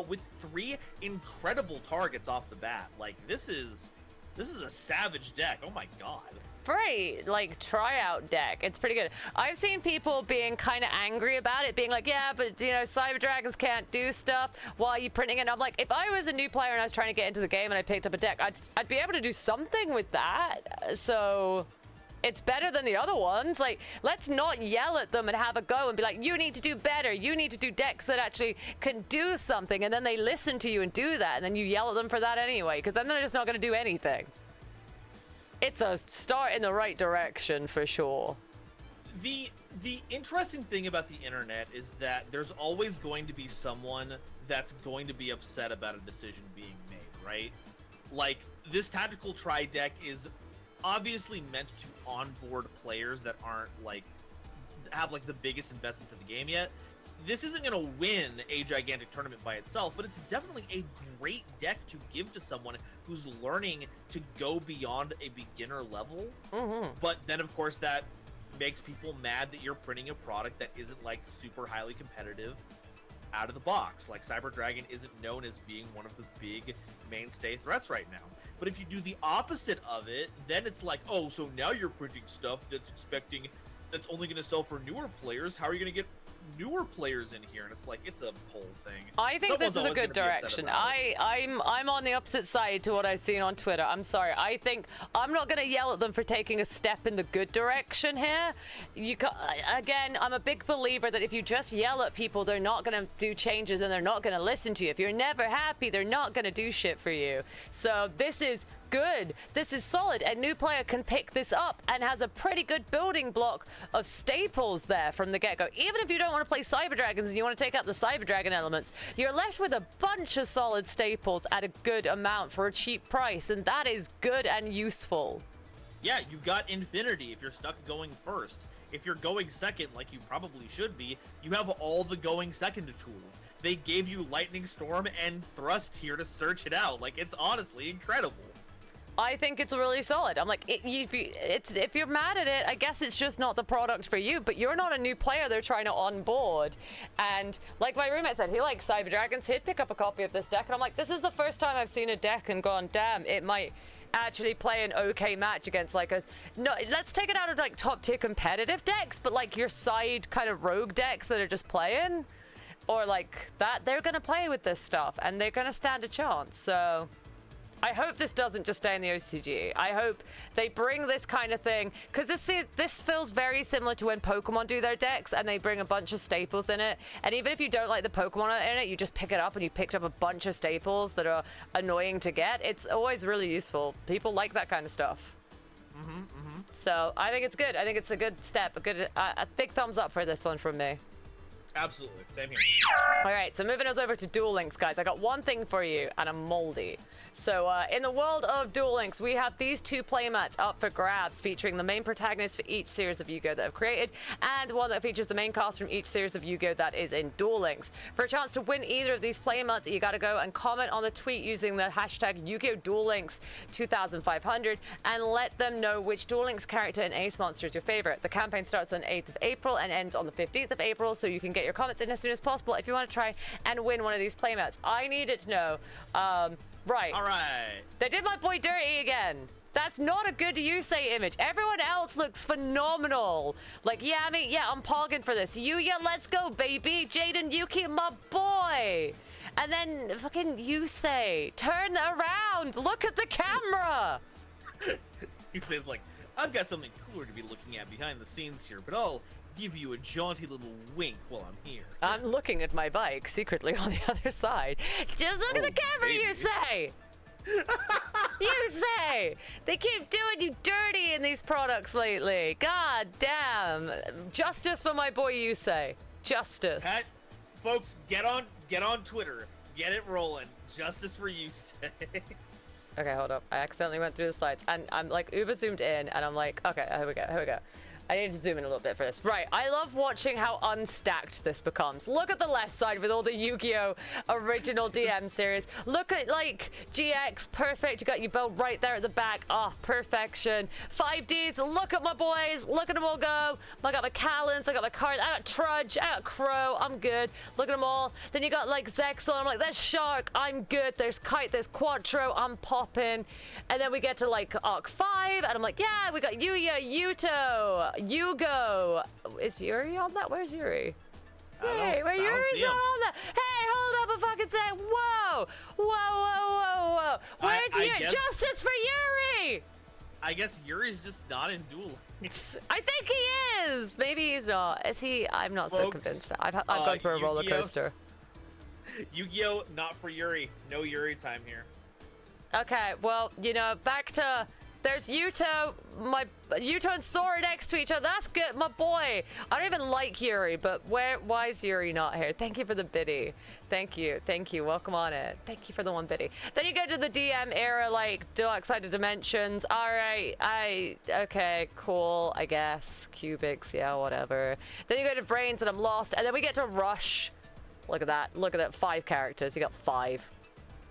with 3 incredible targets off the bat. Like, this is a savage deck. Oh my god. For a, like, tryout deck, it's pretty good. I've seen people being kind of angry about it, being like, yeah, but, you know, Cyber Dragons can't do stuff while you're printing it. And I'm like, if I was a new player and I was trying to get into the game and I picked up a deck, I'd be able to do something with that. So... it's better than the other ones. Like, let's not yell at them and have a go and be like, you need to do better. You need to do decks that actually can do something. And then they listen to you and do that. And then you yell at them for that anyway, because then they're just not going to do anything. It's a start in the right direction for sure. The interesting thing about the internet is that there's always going to be someone that's going to be upset about a decision being made, right? Like, this tactical try deck is obviously meant to onboard players that aren't like have like the biggest investment in the game yet. This isn't going to win a gigantic tournament by itself, but it's definitely a great deck to give to someone who's learning to go beyond a beginner level. But then of course that makes people mad that you're printing a product that isn't like super highly competitive out of the box. Like, Cyber Dragon isn't known as being one of the big mainstay threats right now. But if you do the opposite of it, then it's like, oh, so now you're printing stuff that's only going to sell for newer players. How are you going to get newer players in here? And it's like, it's a whole thing. I think this is a good direction. I'm on the opposite side to what I've seen on Twitter. I'm sorry. I think I'm not going to yell at them for taking a step in the good direction here. Again, I'm a big believer that if you just yell at people, they're not going to do changes and they're not going to listen to you. If you're never happy, they're not going to do shit for you. So this is good. This is solid. A new player can pick this up and has a pretty good building block of staples there from the get-go. Even if you don't want to play Cyber Dragons and you want to take out the Cyber Dragon elements, you're left with a bunch of solid staples at a good amount for a cheap price, and that is good and useful. Yeah, you've got Infinity if you're stuck going first. If you're going second, like you probably should be, you have all the going second tools. They gave you Lightning Storm and Thrust here to search it out. Like, it's honestly incredible. I think it's really solid. I'm like, if you're mad at it, I guess it's just not the product for you, but you're not a new player they're trying to onboard. And like my roommate said, he likes Cyber Dragons. He'd pick up a copy of this deck, and I'm like, this is the first time I've seen a deck and gone, damn, it might actually play an okay match against like a... No, let's take it out of like top tier competitive decks, but like your side kind of rogue decks that are just playing, or like that, they're going to play with this stuff, and they're going to stand a chance, so... I hope this doesn't just stay in the OCG. I hope they bring this kind of thing, because this feels very similar to when Pokemon do their decks and they bring a bunch of staples in it. And even if you don't like the Pokemon in it, you just pick it up and you picked up a bunch of staples that are annoying to get. It's always really useful. People like that kind of stuff. So I think it's good. I think it's a good step. A big thumbs up for this one from me. Absolutely. Same here. All right, so moving us over to Duel Links, guys. I got one thing for you, and a moldy. So in the world of Duel Links, we have these 2 playmats up for grabs, featuring the main protagonists for each series of Yu-Gi-Oh that I've created, and one that features the main cast from each series of Yu-Gi-Oh that is in Duel Links. For a chance to win either of these playmats, you got to go and comment on the tweet using the hashtag Yu-Gi-Oh Duel Links 2500 and let them know which Duel Links character and ace monster is your favorite. The campaign starts on 8th of April and ends on the 15th of April, so you can get your comments in as soon as possible if you want to try and win one of these playmats. I needed to know, right. All right. They did my boy dirty again. That's not a good Yusei image. Everyone else looks phenomenal. Like, yeah, I mean, yeah, I'm pogging for this. Yuya, let's go, baby. Jaden Yuki, my boy. And then fucking Yusei, turn around. Look at the camera. Yusei's like, I've got something cooler to be looking at behind the scenes here, but I'll give you a jaunty little wink while I'm here. I'm looking at my bike secretly on the other side. Just look at the camera, baby. Yusei. Yusei! They keep doing you dirty in these products lately. God damn. Justice for my boy Yusei. Justice. Folks, get on Twitter. Get it rolling. Justice for you, Stay. Okay, hold up. I accidentally went through the slides, and I'm like uber zoomed in, and I'm like, okay, here we go. I need to zoom in a little bit for this. Right, I love watching how unstacked this becomes. Look at the left side with all the Yu-Gi-Oh! Original DM series. Look at, like, GX, perfect. You got your build right there at the back. Oh, perfection. 5Ds, look at my boys. Look at them all go. I got my Callens, I got my cards, I got Trudge, I got Crow, I'm good. Look at them all. Then you got, like, Zexal, I'm like, there's Shark, I'm good. There's Kite, there's Quattro, I'm popping. And then we get to, like, Arc 5, and I'm like, yeah, we got Yuya, Yugioh. Is Yuri on that? Where's Yuri? Hey, where Yuri's not on that? Hey, hold up a fucking sec. Whoa. Where's Yuri? Justice for Yuri! I guess Yuri's just not in Duel. I think he is. Maybe he's not. Is he? I'm not so convinced. I've gone through a roller coaster. Yu-Gi-Oh! Not for Yuri. No Yuri time here. Okay, well, you know, back to... There's Yuto, Yuto and Sora next to each other. That's good, my boy. I don't even like Yuri, but why is Yuri not here? Thank you for the biddy. Thank you. Welcome on it. Thank you for the one biddy. Then you go to the DM era, like Deluxe Sided Dimensions. All right, okay, cool, I guess. Cubics, yeah, whatever. Then you go to Brains and I'm lost, and then we get to Rush. Look at that, 5 characters. You got 5.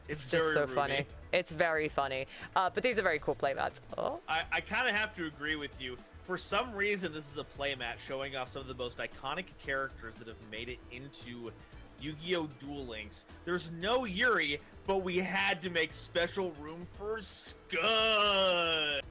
It's just so funny. It's very funny. But these are very cool playmats. Oh. I kind of have to agree with you. For some reason, this is a playmat showing off some of the most iconic characters that have made it into Yu-Gi-Oh! Duel Links. There's no Yuri, but we had to make special room for Scud.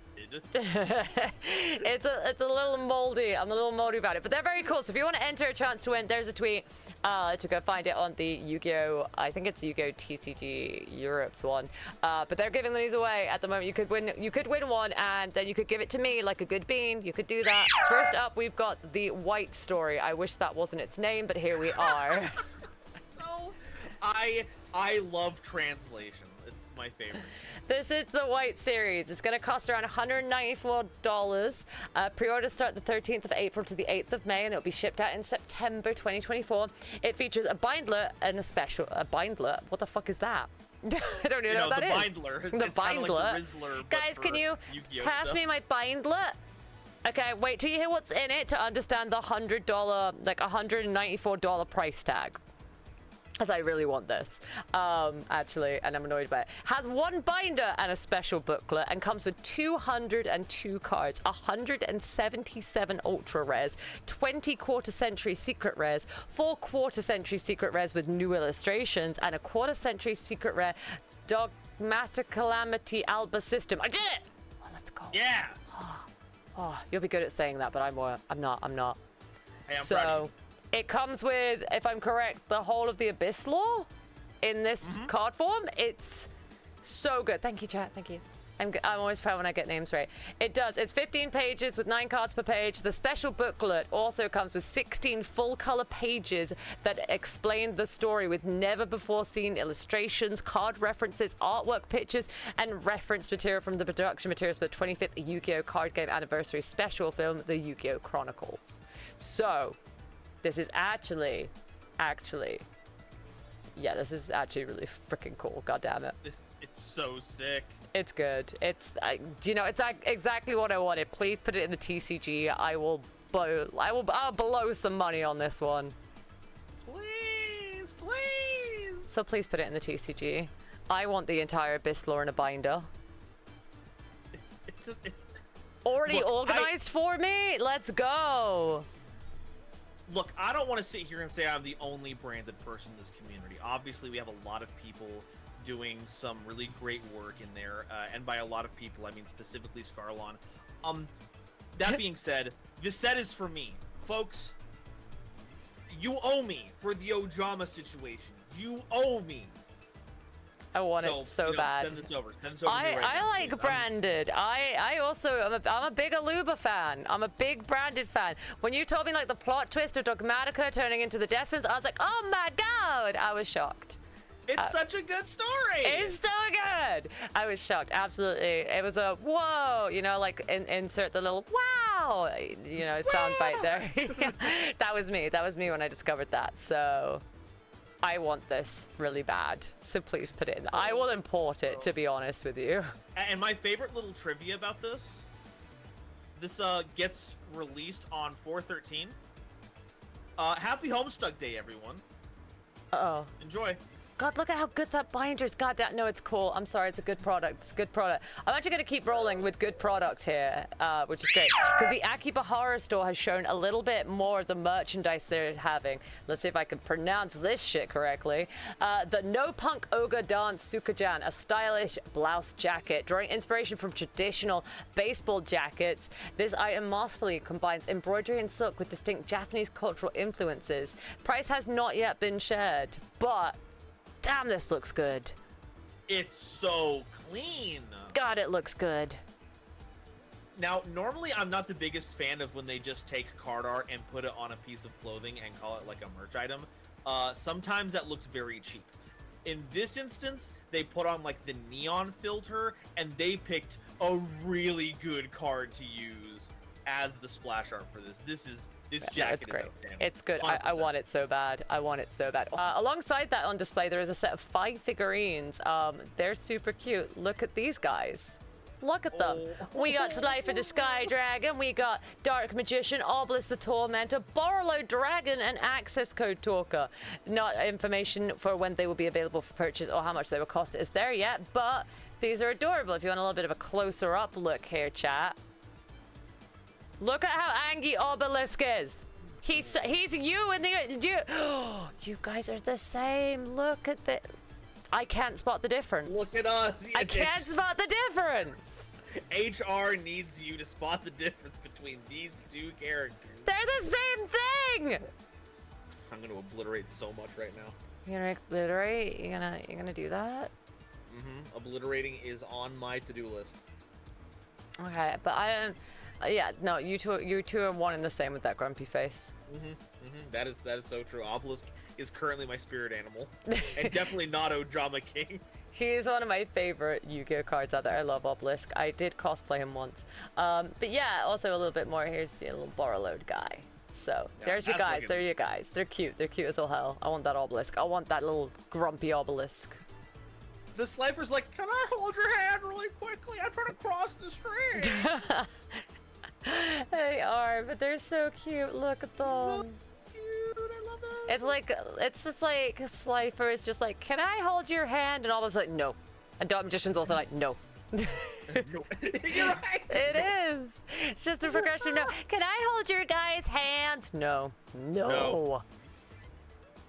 It's a little moldy. I'm a little moldy about it, but they're very cool. So if you want to enter a chance to win, there's a tweet. To go find it on the Yu-Gi-Oh! I think it's Yu-Gi-Oh! TCG Europe's one. But they're giving these away at the moment. You could win one, and then you could give it to me like a good bean. You could do that. First up, we've got the White Story. I wish that wasn't its name, but here we are. So, I love translation. It's my favorite. This is the White Series. It's going to cost around $194. Pre-orders start the 13th of April to the 8th of May, and it'll be shipped out in September 2024. It features a bindlet and a bindlet? What the fuck is that? I don't even know what that is. Bindler. The bindlet. Like the Rizzler, guys, can you Yu-Gi-Oh pass stuff. me my bindlet? Okay, wait till you hear what's in it to understand the $194 price tag. As I really want this, actually, and I'm annoyed by it. Has 1 binder and a special booklet, and comes with 202 cards, 177 ultra rares, 20 quarter-century secret rares, 4 quarter-century secret rares with new illustrations, and a quarter-century secret rare Dogmatic Calamity Alba system. I did it! Oh, let's go. Yeah! Oh, you'll be good at saying that, but I'm not. Hey, I'm proud of you. It comes with, if I'm correct, the whole of the Abyss lore in this card form. It's so good. Thank you, chat. Thank you. I'm always proud when I get names right. It does. It's 15 pages with 9 cards per page. The special booklet also comes with 16 full-color pages that explain the story with never-before-seen illustrations, card references, artwork pictures, and reference material from the production materials for the 25th Yu-Gi-Oh! Card Game Anniversary special film, The Yu-Gi-Oh! Chronicles. So... this is actually, yeah, this is actually really freaking cool. God damn it. It's so sick. It's good. It's, it's exactly what I wanted. Please put it in the TCG. I'll blow some money on this one. Please. So please put it in the TCG. I want the entire Abyss lore in a binder. It's already organized for me. Let's go. Look, I don't want to sit here and say I'm the only branded person in this community. Obviously, we have a lot of people doing some really great work in there, and by a lot of people, I mean specifically Scarlon. That being said, this set is for me. Folks, you owe me for the Ojama situation. You owe me. I want it so bad. Send this over. Send this over to me right I now, like please. branded. I'm a big Aluba fan. I'm a big branded fan. When you told me like the plot twist of Dogmatica turning into the Despins, I was like, oh my god! I was shocked. It's such a good story. It's so good. I was shocked. Absolutely. It was a whoa. Like insert the little wow. Sound bite there. That was me. That was me when I discovered that. So. I want this really bad, so please put it in. I will import it, to be honest with you. And my favorite little trivia about this gets released on 4/13. Happy Homestuck Day, everyone. Uh-oh. Enjoy. God, look at how good that binder is. God damn, no, it's cool. I'm sorry, it's a good product. It's a good product. I'm actually going to keep rolling with good product here, which is great. Because the Akibihara store has shown a little bit more of the merchandise they're having. Let's see if I can pronounce this shit correctly. The No Punk Oga Dance Tsukajan, a stylish blouse jacket, drawing inspiration from traditional baseball jackets. This item masterfully combines embroidery and silk with distinct Japanese cultural influences. Price has not yet been shared, but... damn, this looks good. It's so clean. God, it looks good. Now, normally I'm not the biggest fan of when they just take card art and put it on a piece of clothing and call it like a merch item. Sometimes that looks very cheap. In this instance, they put on like the neon filter and they picked a really good card to use as the splash art for this. This jacket it's great. is outstanding. It's good. I want it so bad. I want it so bad. Alongside that on display, there is a set of 5 figurines. They're super cute. Look at these guys. Look at them. We got Slifer the Sky Dragon. We got Dark Magician, Obelisk the Tormentor, Borrowload Dragon, and Access Code Talker. Not information for when they will be available for purchase or how much they will cost is there yet, but these are adorable. If you want a little bit of a closer up look here, chat. Look at how angry Obelisk is. He's you and you guys are the same. Look at the. I can't spot the difference. Look at us. I can't spot the difference. HR needs you to spot the difference between these two characters. They're the same thing. I'm gonna obliterate so much right now. You're gonna obliterate? You're gonna do that? Mm-hmm. Obliterating is on my to-do list. Okay, but I don't. Yeah, no, you two are one and the same with that grumpy face. That is so true. Obelisk is currently my spirit animal, and definitely not Ojama King. He's one of my favorite Yu-Gi-Oh cards out there. I love Obelisk. I did cosplay him once. But yeah, also a little bit more. Here's the little Borrowload guy. So Yeah, there's your that's guys. looking- There are your guys. They're cute. They're cute as all hell. I want that Obelisk. I want that little grumpy Obelisk. The Slifer's like, can I hold your hand really quickly? I'm trying to cross the street. They are, but they're so cute. Look at them. I love that. It's just like Slifer is just like, can I hold your hand? And Obelisk's like, no. And Dark Magician's also like, no. No. You're right. It is. It's just a progression. No. Can I hold your guy's hand? No. No.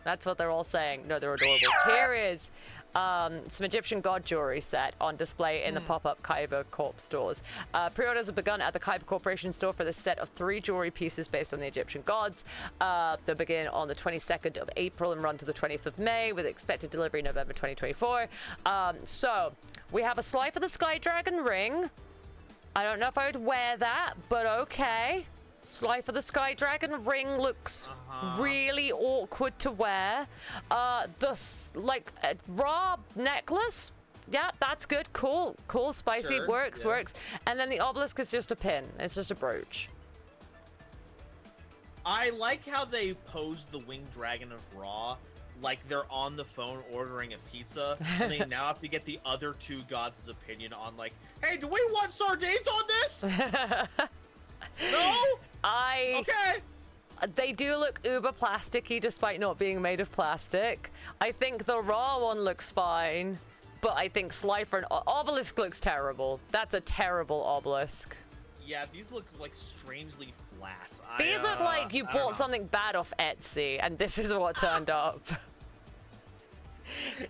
That's what they're all saying. No, they're adorable. Here is some Egyptian god jewelry set on display in the pop-up Kaiba Corp stores. Pre-orders have begun at the Kaiba Corporation store for this set of 3 jewelry pieces based on the Egyptian gods. They'll begin on the 22nd of April and run to the 20th of May with expected delivery November 2024. So we have a Slifer the Sky Dragon ring. I don't know if I would wear that, but okay. Slifer the Sky Dragon ring looks really awkward to wear. Raw necklace. Yeah, that's good. Cool, spicy. Sure, Works. yeah. And then the obelisk is just a pin. It's just a brooch. I like how they posed the winged dragon of Ra like they're on the phone ordering a pizza, and they now have to get the other 2 gods' opinion on like, hey, do we want sardines on this? No? Okay. They do look uber plasticky despite not being made of plastic. I think the raw one looks fine, but I think Slifer and Obelisk looks terrible. That's a terrible Obelisk. Yeah, these look like strangely flat. These look like you bought something bad off Etsy, and this is what turned up.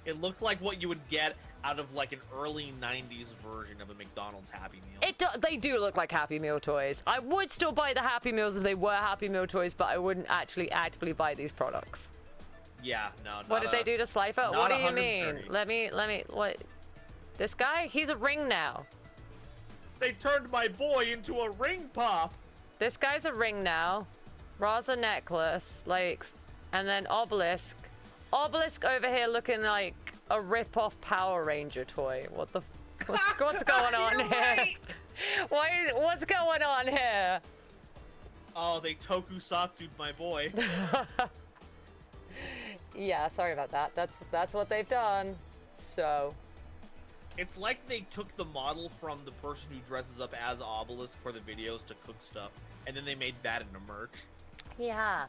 It looks like what you would get out of like an early 90s version of a McDonald's Happy Meal. They do look like Happy Meal toys. I would still buy the Happy Meals if they were Happy Meal toys, but I wouldn't actually actively buy these products. Yeah, no. What did they do to Slifer? What do you mean? 130. Let me, what? This guy? He's a ring now. They turned my boy into a ring pop. This guy's a ring now. Ra's a necklace, and then Obelisk. Obelisk over here looking like a rip-off Power Ranger toy. What's going on here? What's going on here? Oh, they tokusatsu'd my boy. Yeah, sorry about that. That's what they've done. So. It's like they took the model from the person who dresses up as Obelisk for the videos to cook stuff, and then they made that into merch. Yeah.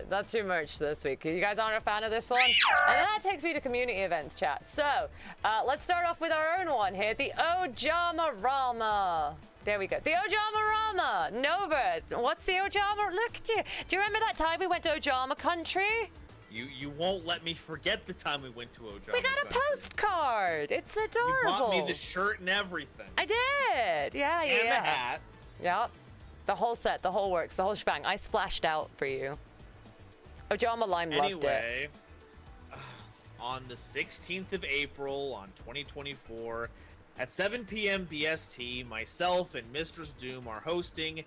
That's your merch this week. You guys aren't a fan of this one? And then that takes me to community events chat. So, let's start off with our own one here, the OjamaRama. There we go. The OjamaRama. Nova, what's the Ojama? Look at you. Do you remember that time we went to Ojama country? You won't let me forget the time we went to Ojama. We got a postcard. It's adorable. You bought me the shirt and everything. I did. Yeah. And the hat. Yep. The whole set, the whole works, the whole shebang. I splashed out for you. Ojama Lime loved it. Anyway, on the 16th of April on 2024, at 7 p.m. BST, myself and MistressDoom are hosting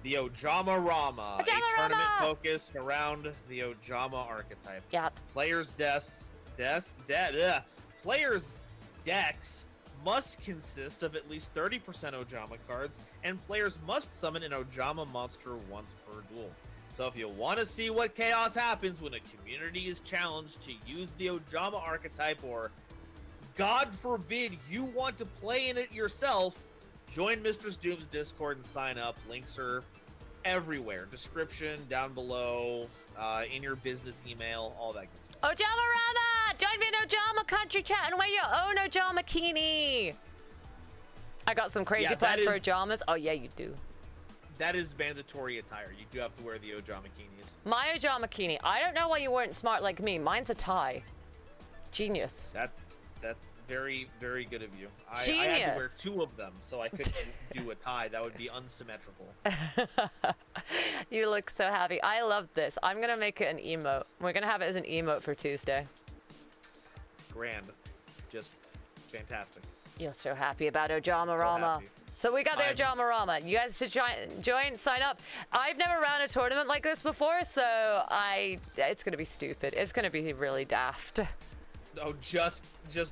the OjamaRama, a tournament focused around the Ojama archetype. Yep. Players' decks must consist of at least 30% Ojama cards, and players must summon an Ojama monster once per duel. So if you want to see what chaos happens when a community is challenged to use the Ojama archetype, or God forbid you want to play in it yourself, join MistressDoom's Discord and sign up. Links are everywhere. Description down below, in your business email, all that good stuff. OjamaRama! Join me in Ojama country chat and wear your own Ojama kini. I got some crazy plans for Ojamas. Oh yeah, you do. That is mandatory attire. You do have to wear the Ojama kinis. My Ojama kini. I don't know why you weren't smart like me. Mine's a tie. Genius. That's very, very good of you. I had to wear 2 of them, so I couldn't do a tie. That would be unsymmetrical. You look so happy. I love this. I'm going to make it an emote. We're going to have it as an emote for Tuesday. Grand. Just fantastic. You're so happy about OjamaRama. So we got the OjamaRama. You guys should join, sign up. I've never ran a tournament like this before, so it's going to be stupid. It's going to be really daft. Oh, just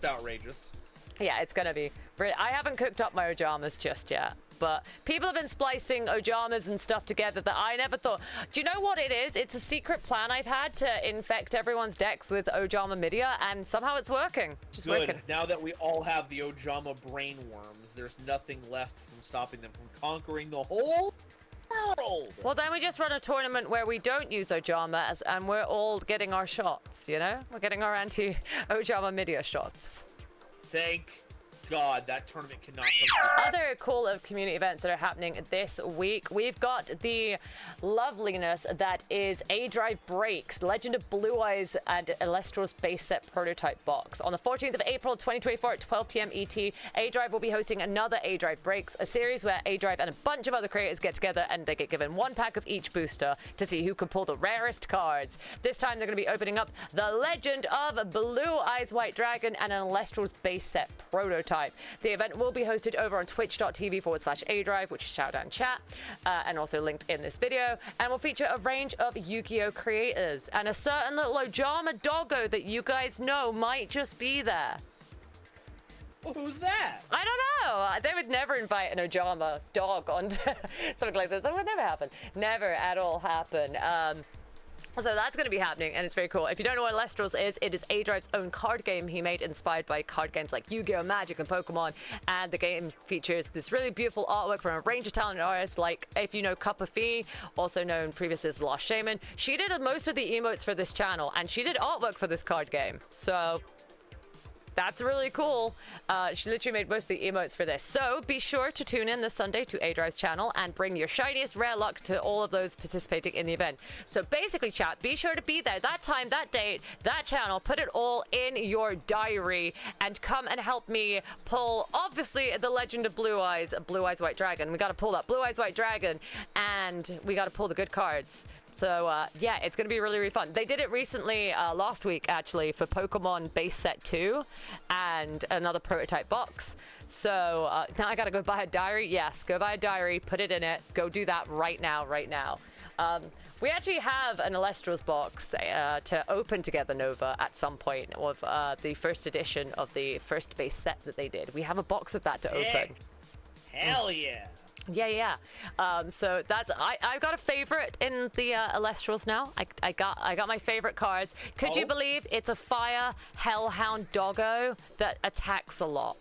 outrageous. Yeah, it's gonna be. I haven't cooked up my Ojamas just yet, but people have been splicing Ojamas and stuff together that I never thought. Do you know what it is? It's a secret plan I've had to infect everyone's decks with Ojama Media, and somehow it's working. Just good. Working. Now that we all have the Ojama brain worms, there's nothing left from stopping them from conquering the whole world. Well, then we just run a tournament where we don't use Ojama, and we're all getting our shots, you know? We're getting our anti-Ojama Media shots. Thank God that tournament cannot come through. Other cool community events that are happening this week. We've got the loveliness that is aDrive Breaks, Legend of Blue Eyes and Elestral's base set prototype box. On the 14th of April 2024 at 12 p.m. ET, aDrive will be hosting another aDrive Breaks, a series where aDrive and a bunch of other creators get together and they get given 1 pack of each booster to see who can pull the rarest cards. This time they're going to be opening up the Legend of Blue Eyes White Dragon and an Elestral's base set prototype. The event will be hosted over on twitch.tv/aDrive, which is shout out in chat, and also linked in this video, and will feature a range of Yugioh creators, and a certain little Ojama doggo that you guys know might just be there. Well, who's that? I don't know. They would never invite an Ojama dog onto something like that. That would never happen. Never at all happen. So that's going to be happening, and it's very cool. If you don't know what Elestral's is, it is aDrive's own card game he made, inspired by card games like Yu-Gi-Oh, Magic, and Pokemon. And the game features this really beautiful artwork from a range of talented artists, like, if you know Cup of Fee, also known previously as Lost Shaman. She did most of the emotes for this channel, and she did artwork for this card game. So that's really cool. She literally made most of the emotes for this. So be sure to tune in this Sunday to aDrive's channel and bring your shiniest rare luck to all of those participating in the event. So basically, chat, be sure to be there that time, that date, that channel. Put it all in your diary and come and help me pull, obviously, the Legend of Blue Eyes White Dragon. We got to pull that Blue Eyes White Dragon, and we got to pull the good cards. So, yeah, it's going to be really, really fun. They did it recently, last week, actually, for Pokemon Base Set 2 and another prototype box. So, now I got to go buy a diary. Yes, go buy a diary, put it in it. Go do that right now, right now. We actually have an Elestral's box to open together, Nova, at some point, of the first edition of the first base set that they did. We have a box of that to open. Hell yeah. Yeah. So that's I've got a favorite in the Elestrals now. I got my favorite cards. Could you believe it's a fire hellhound doggo that attacks a lot?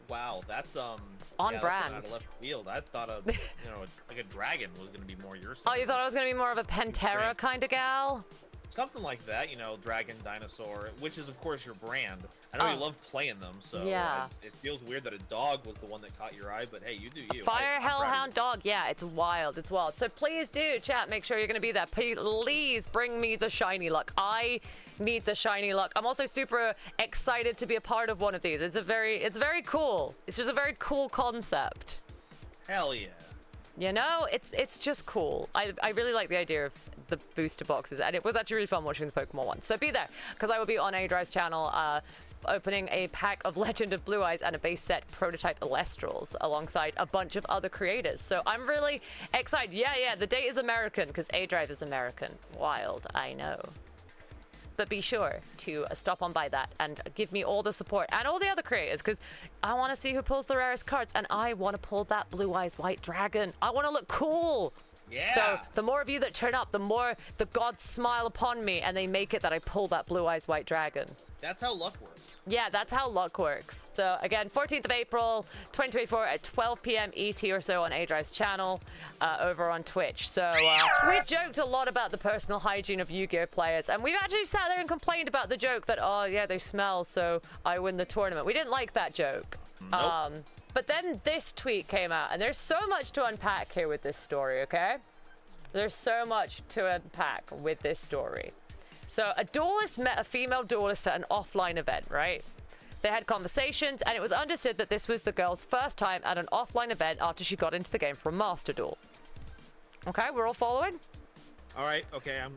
Wow, that's on yeah, brand. That's out of left field. I thought like a dragon was gonna be more your Oh, side. you thought I was gonna be more of a Pantera kind of gal? Something like that, dragon, dinosaur, which is of course your brand. I know you love playing them, so yeah. It feels weird that a dog was the one that caught your eye, but hey, you do you. Fire hellhound dog, yeah, it's wild, it's wild. So please do, chat, make sure you're gonna be there. Please bring me the shiny luck. I need the shiny luck. I'm also super excited to be a part of one of these. It's very cool. It's just a very cool concept. Hell yeah. You know, it's just cool. I really like the idea of the booster boxes, and it was actually really fun watching the Pokemon one. So be there, because I will be on aDrive's channel opening a pack of Legend of Blue Eyes and a base set prototype Elestrals alongside a bunch of other creators. So I'm really excited. Yeah, the date is American because aDrive is American. Wild, I know. But be sure to stop on by that and give me all the support and all the other creators, because I want to see who pulls the rarest cards, and I want to pull that Blue Eyes White Dragon. I want to look cool. Yeah. So the more of you that turn up, the more the gods smile upon me and they make it that I pull that Blue Eyes White Dragon. That's how luck works. Yeah, that's how luck works. So again, 14th of April, 2024 at 12 p.m. ET or so on aDrive's channel over on Twitch. So we've joked a lot about the personal hygiene of Yu-Gi-Oh players, and we've actually sat there and complained about the joke that, oh yeah, they smell, so I win the tournament. We didn't like that joke. Nope. But then this tweet came out, and there's so much to unpack here with this story, okay? There's so much to unpack with this story. So a duelist met a female duelist at an offline event, right? They had conversations, and it was understood that this was the girl's first time at an offline event after she got into the game from Master Duel. Okay, we're all following? All right, okay, I'm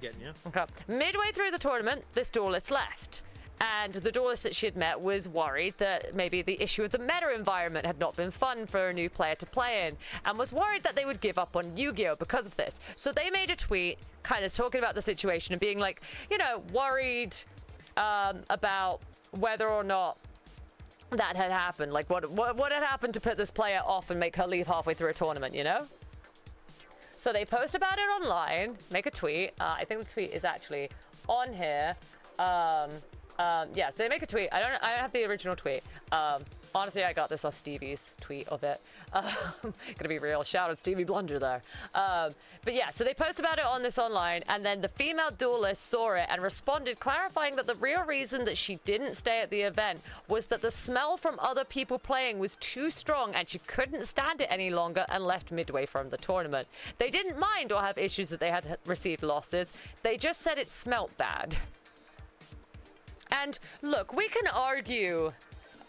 getting you. Okay. Midway through the tournament, this duelist left. And the duelist that she had met was worried that maybe the issue of the meta environment had not been fun for a new player to play in, and was worried that they would give up on Yu-Gi-Oh because of this. So they made a tweet kind of talking about the situation and being like, worried about whether or not that had happened. Like what had happened to put this player off and make her leave halfway through a tournament, So they post about it online, make a tweet. I think the tweet is actually on here. Yes, they make a tweet. I don't have the original tweet. Honestly, I got this off Stevie's tweet of it. Gonna be real. Shout out Stevie Blunder there. But yeah, so they post about it on this online, and then the female duelist saw it and responded, clarifying that the real reason that she didn't stay at the event was that the smell from other people playing was too strong and she couldn't stand it any longer, and left midway from the tournament. They didn't mind or have issues that they had received losses. They just said it smelt bad. And look, we can argue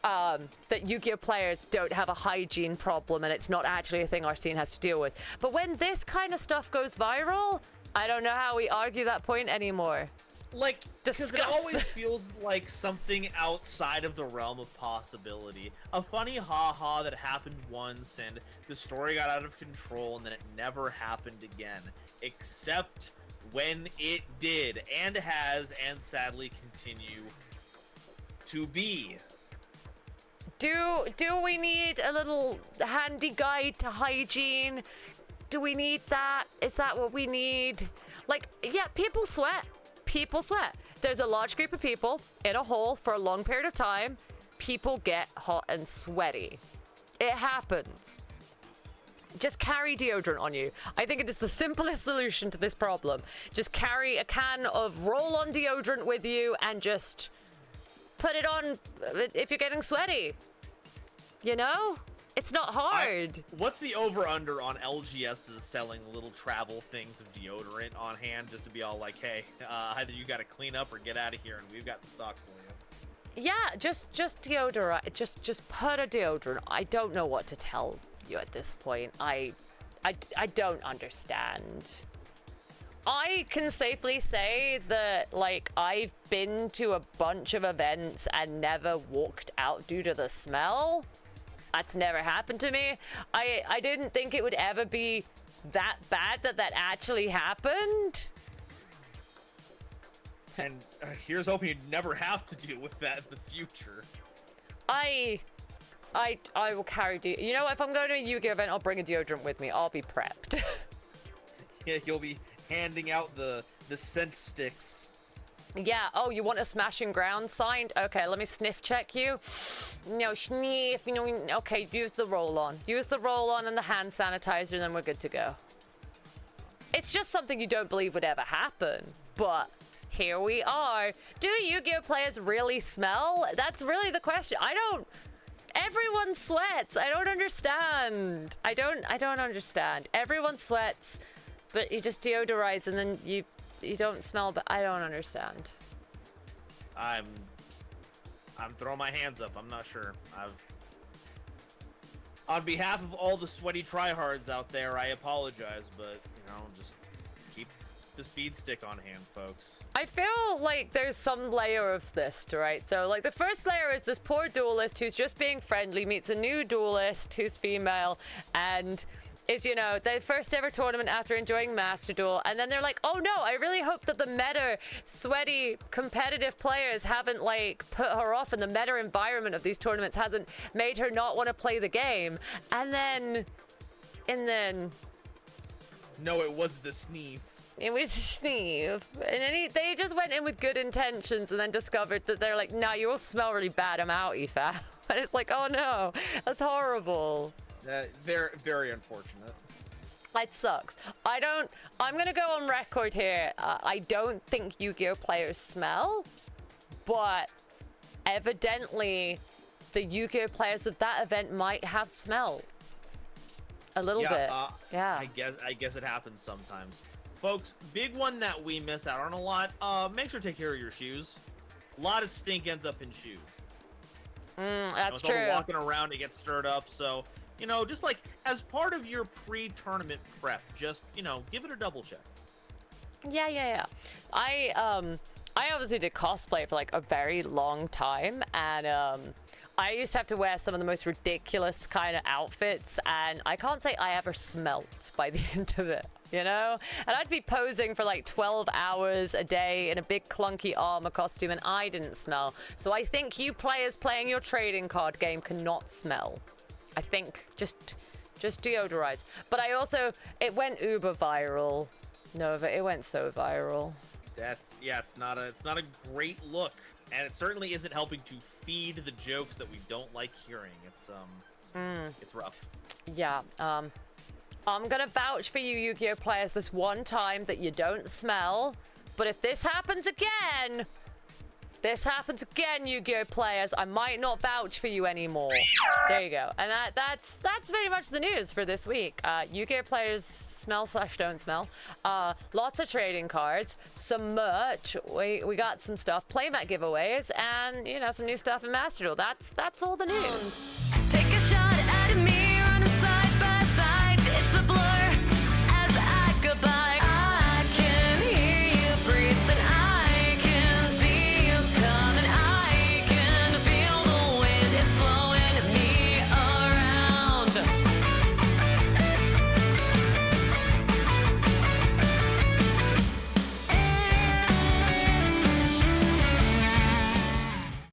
that Yu-Gi-Oh players don't have a hygiene problem and it's not actually a thing our scene has to deal with. But when this kind of stuff goes viral, I don't know how we argue that point anymore. Like, because it Discuss. always feels like something outside of the realm of possibility. A funny ha-ha that happened once and the story got out of control and then it never happened again. Except when it did, and has, and sadly continue to be. Do we need a little handy guide to hygiene? Do we need that? Is that what we need? Like, yeah, people sweat. People sweat. There's a large group of people in a hole for a long period of time. People get hot and sweaty. It happens. Just carry deodorant on you. I think it is the simplest solution to this problem. Just carry a can of roll-on deodorant with you and just put it on if you're getting sweaty. It's not hard. What's the over-under on LGS's selling little travel things of deodorant on hand, just to be all like, hey, either you gotta clean up or get out of here and we've got the stock for you? Yeah, just deodorant. Just put a deodorant. I don't know what to tell you at this point. I don't understand. I can safely say that, like, I've been to a bunch of events and never walked out due to the smell. That's never happened to me. I didn't think it would ever be that bad that actually happened. And here's hoping you'd never have to deal with that in the future. I I will carry You know what? If I'm going to a Yu-Gi-Oh event, I'll bring a deodorant with me. I'll be prepped. Yeah, you'll be handing out the scent sticks. Yeah. Oh, you want a smashing ground signed? Okay, let me sniff check you. No, sniff. You know. Okay, use the roll-on. Use the roll-on and the hand sanitizer, and then we're good to go. It's just something you don't believe would ever happen, but here we are. Do Yu-Gi-Oh players really smell? That's really the question. Everyone sweats. I don't understand. I don't understand. Everyone sweats, but you just deodorize and then you don't smell, but I don't understand. I'm throwing my hands up. I'm not sure. On behalf of all the sweaty tryhards out there, I apologize, but just keep the speed stick on hand, folks. I feel like there's some layer of this, right? So, like, the first layer is this poor duelist who's just being friendly, meets a new duelist who's female, and is, their first ever tournament after enjoying Master Duel, and then they're like, oh no, I really hope that the meta, sweaty, competitive players haven't, like, put her off, and the meta environment of these tournaments hasn't made her not want to play the game. And then... No, it was the sneeze. It was Sneeve. And then they just went in with good intentions and then discovered that they're like, nah, you all smell really bad. I'm out, Aoife. And it's like, oh no, that's horrible. Very, very unfortunate. It sucks. I'm going to go on record here. I don't think Yu-Gi-Oh players smell, but evidently the Yu-Gi-Oh players of that event might have smell. A little bit. Yeah. I guess it happens sometimes. Folks, big one that we miss out on a lot. Make sure to take care of your shoes. A lot of stink ends up in shoes. That's true. Walking around, it gets stirred up. So, just like as part of your pre-tournament prep, just give it a double check. Yeah. I obviously did cosplay for like a very long time, and I used to have to wear some of the most ridiculous kind of outfits, and I can't say I ever smelt by the end of it, And I'd be posing for like 12 hours a day in a big clunky armor costume, and I didn't smell. So I think you players playing your trading card game cannot smell. I think just deodorize. But it went uber viral, Nova. It went so viral. It's not a great look. And it certainly isn't helping to feed the jokes that we don't like hearing. It's rough. Yeah. I'm gonna vouch for you, Yu-Gi-Oh players, this one time that you don't smell. But if this happens again, Yu-Gi-Oh players, I might not vouch for you anymore. There you go. And that's very much the news for this week. Yu-Gi-Oh players smell/don't smell. Lots of trading cards, some merch. We got some stuff, playmat giveaways, and some new stuff in Master Duel. That's all the news. Take a shot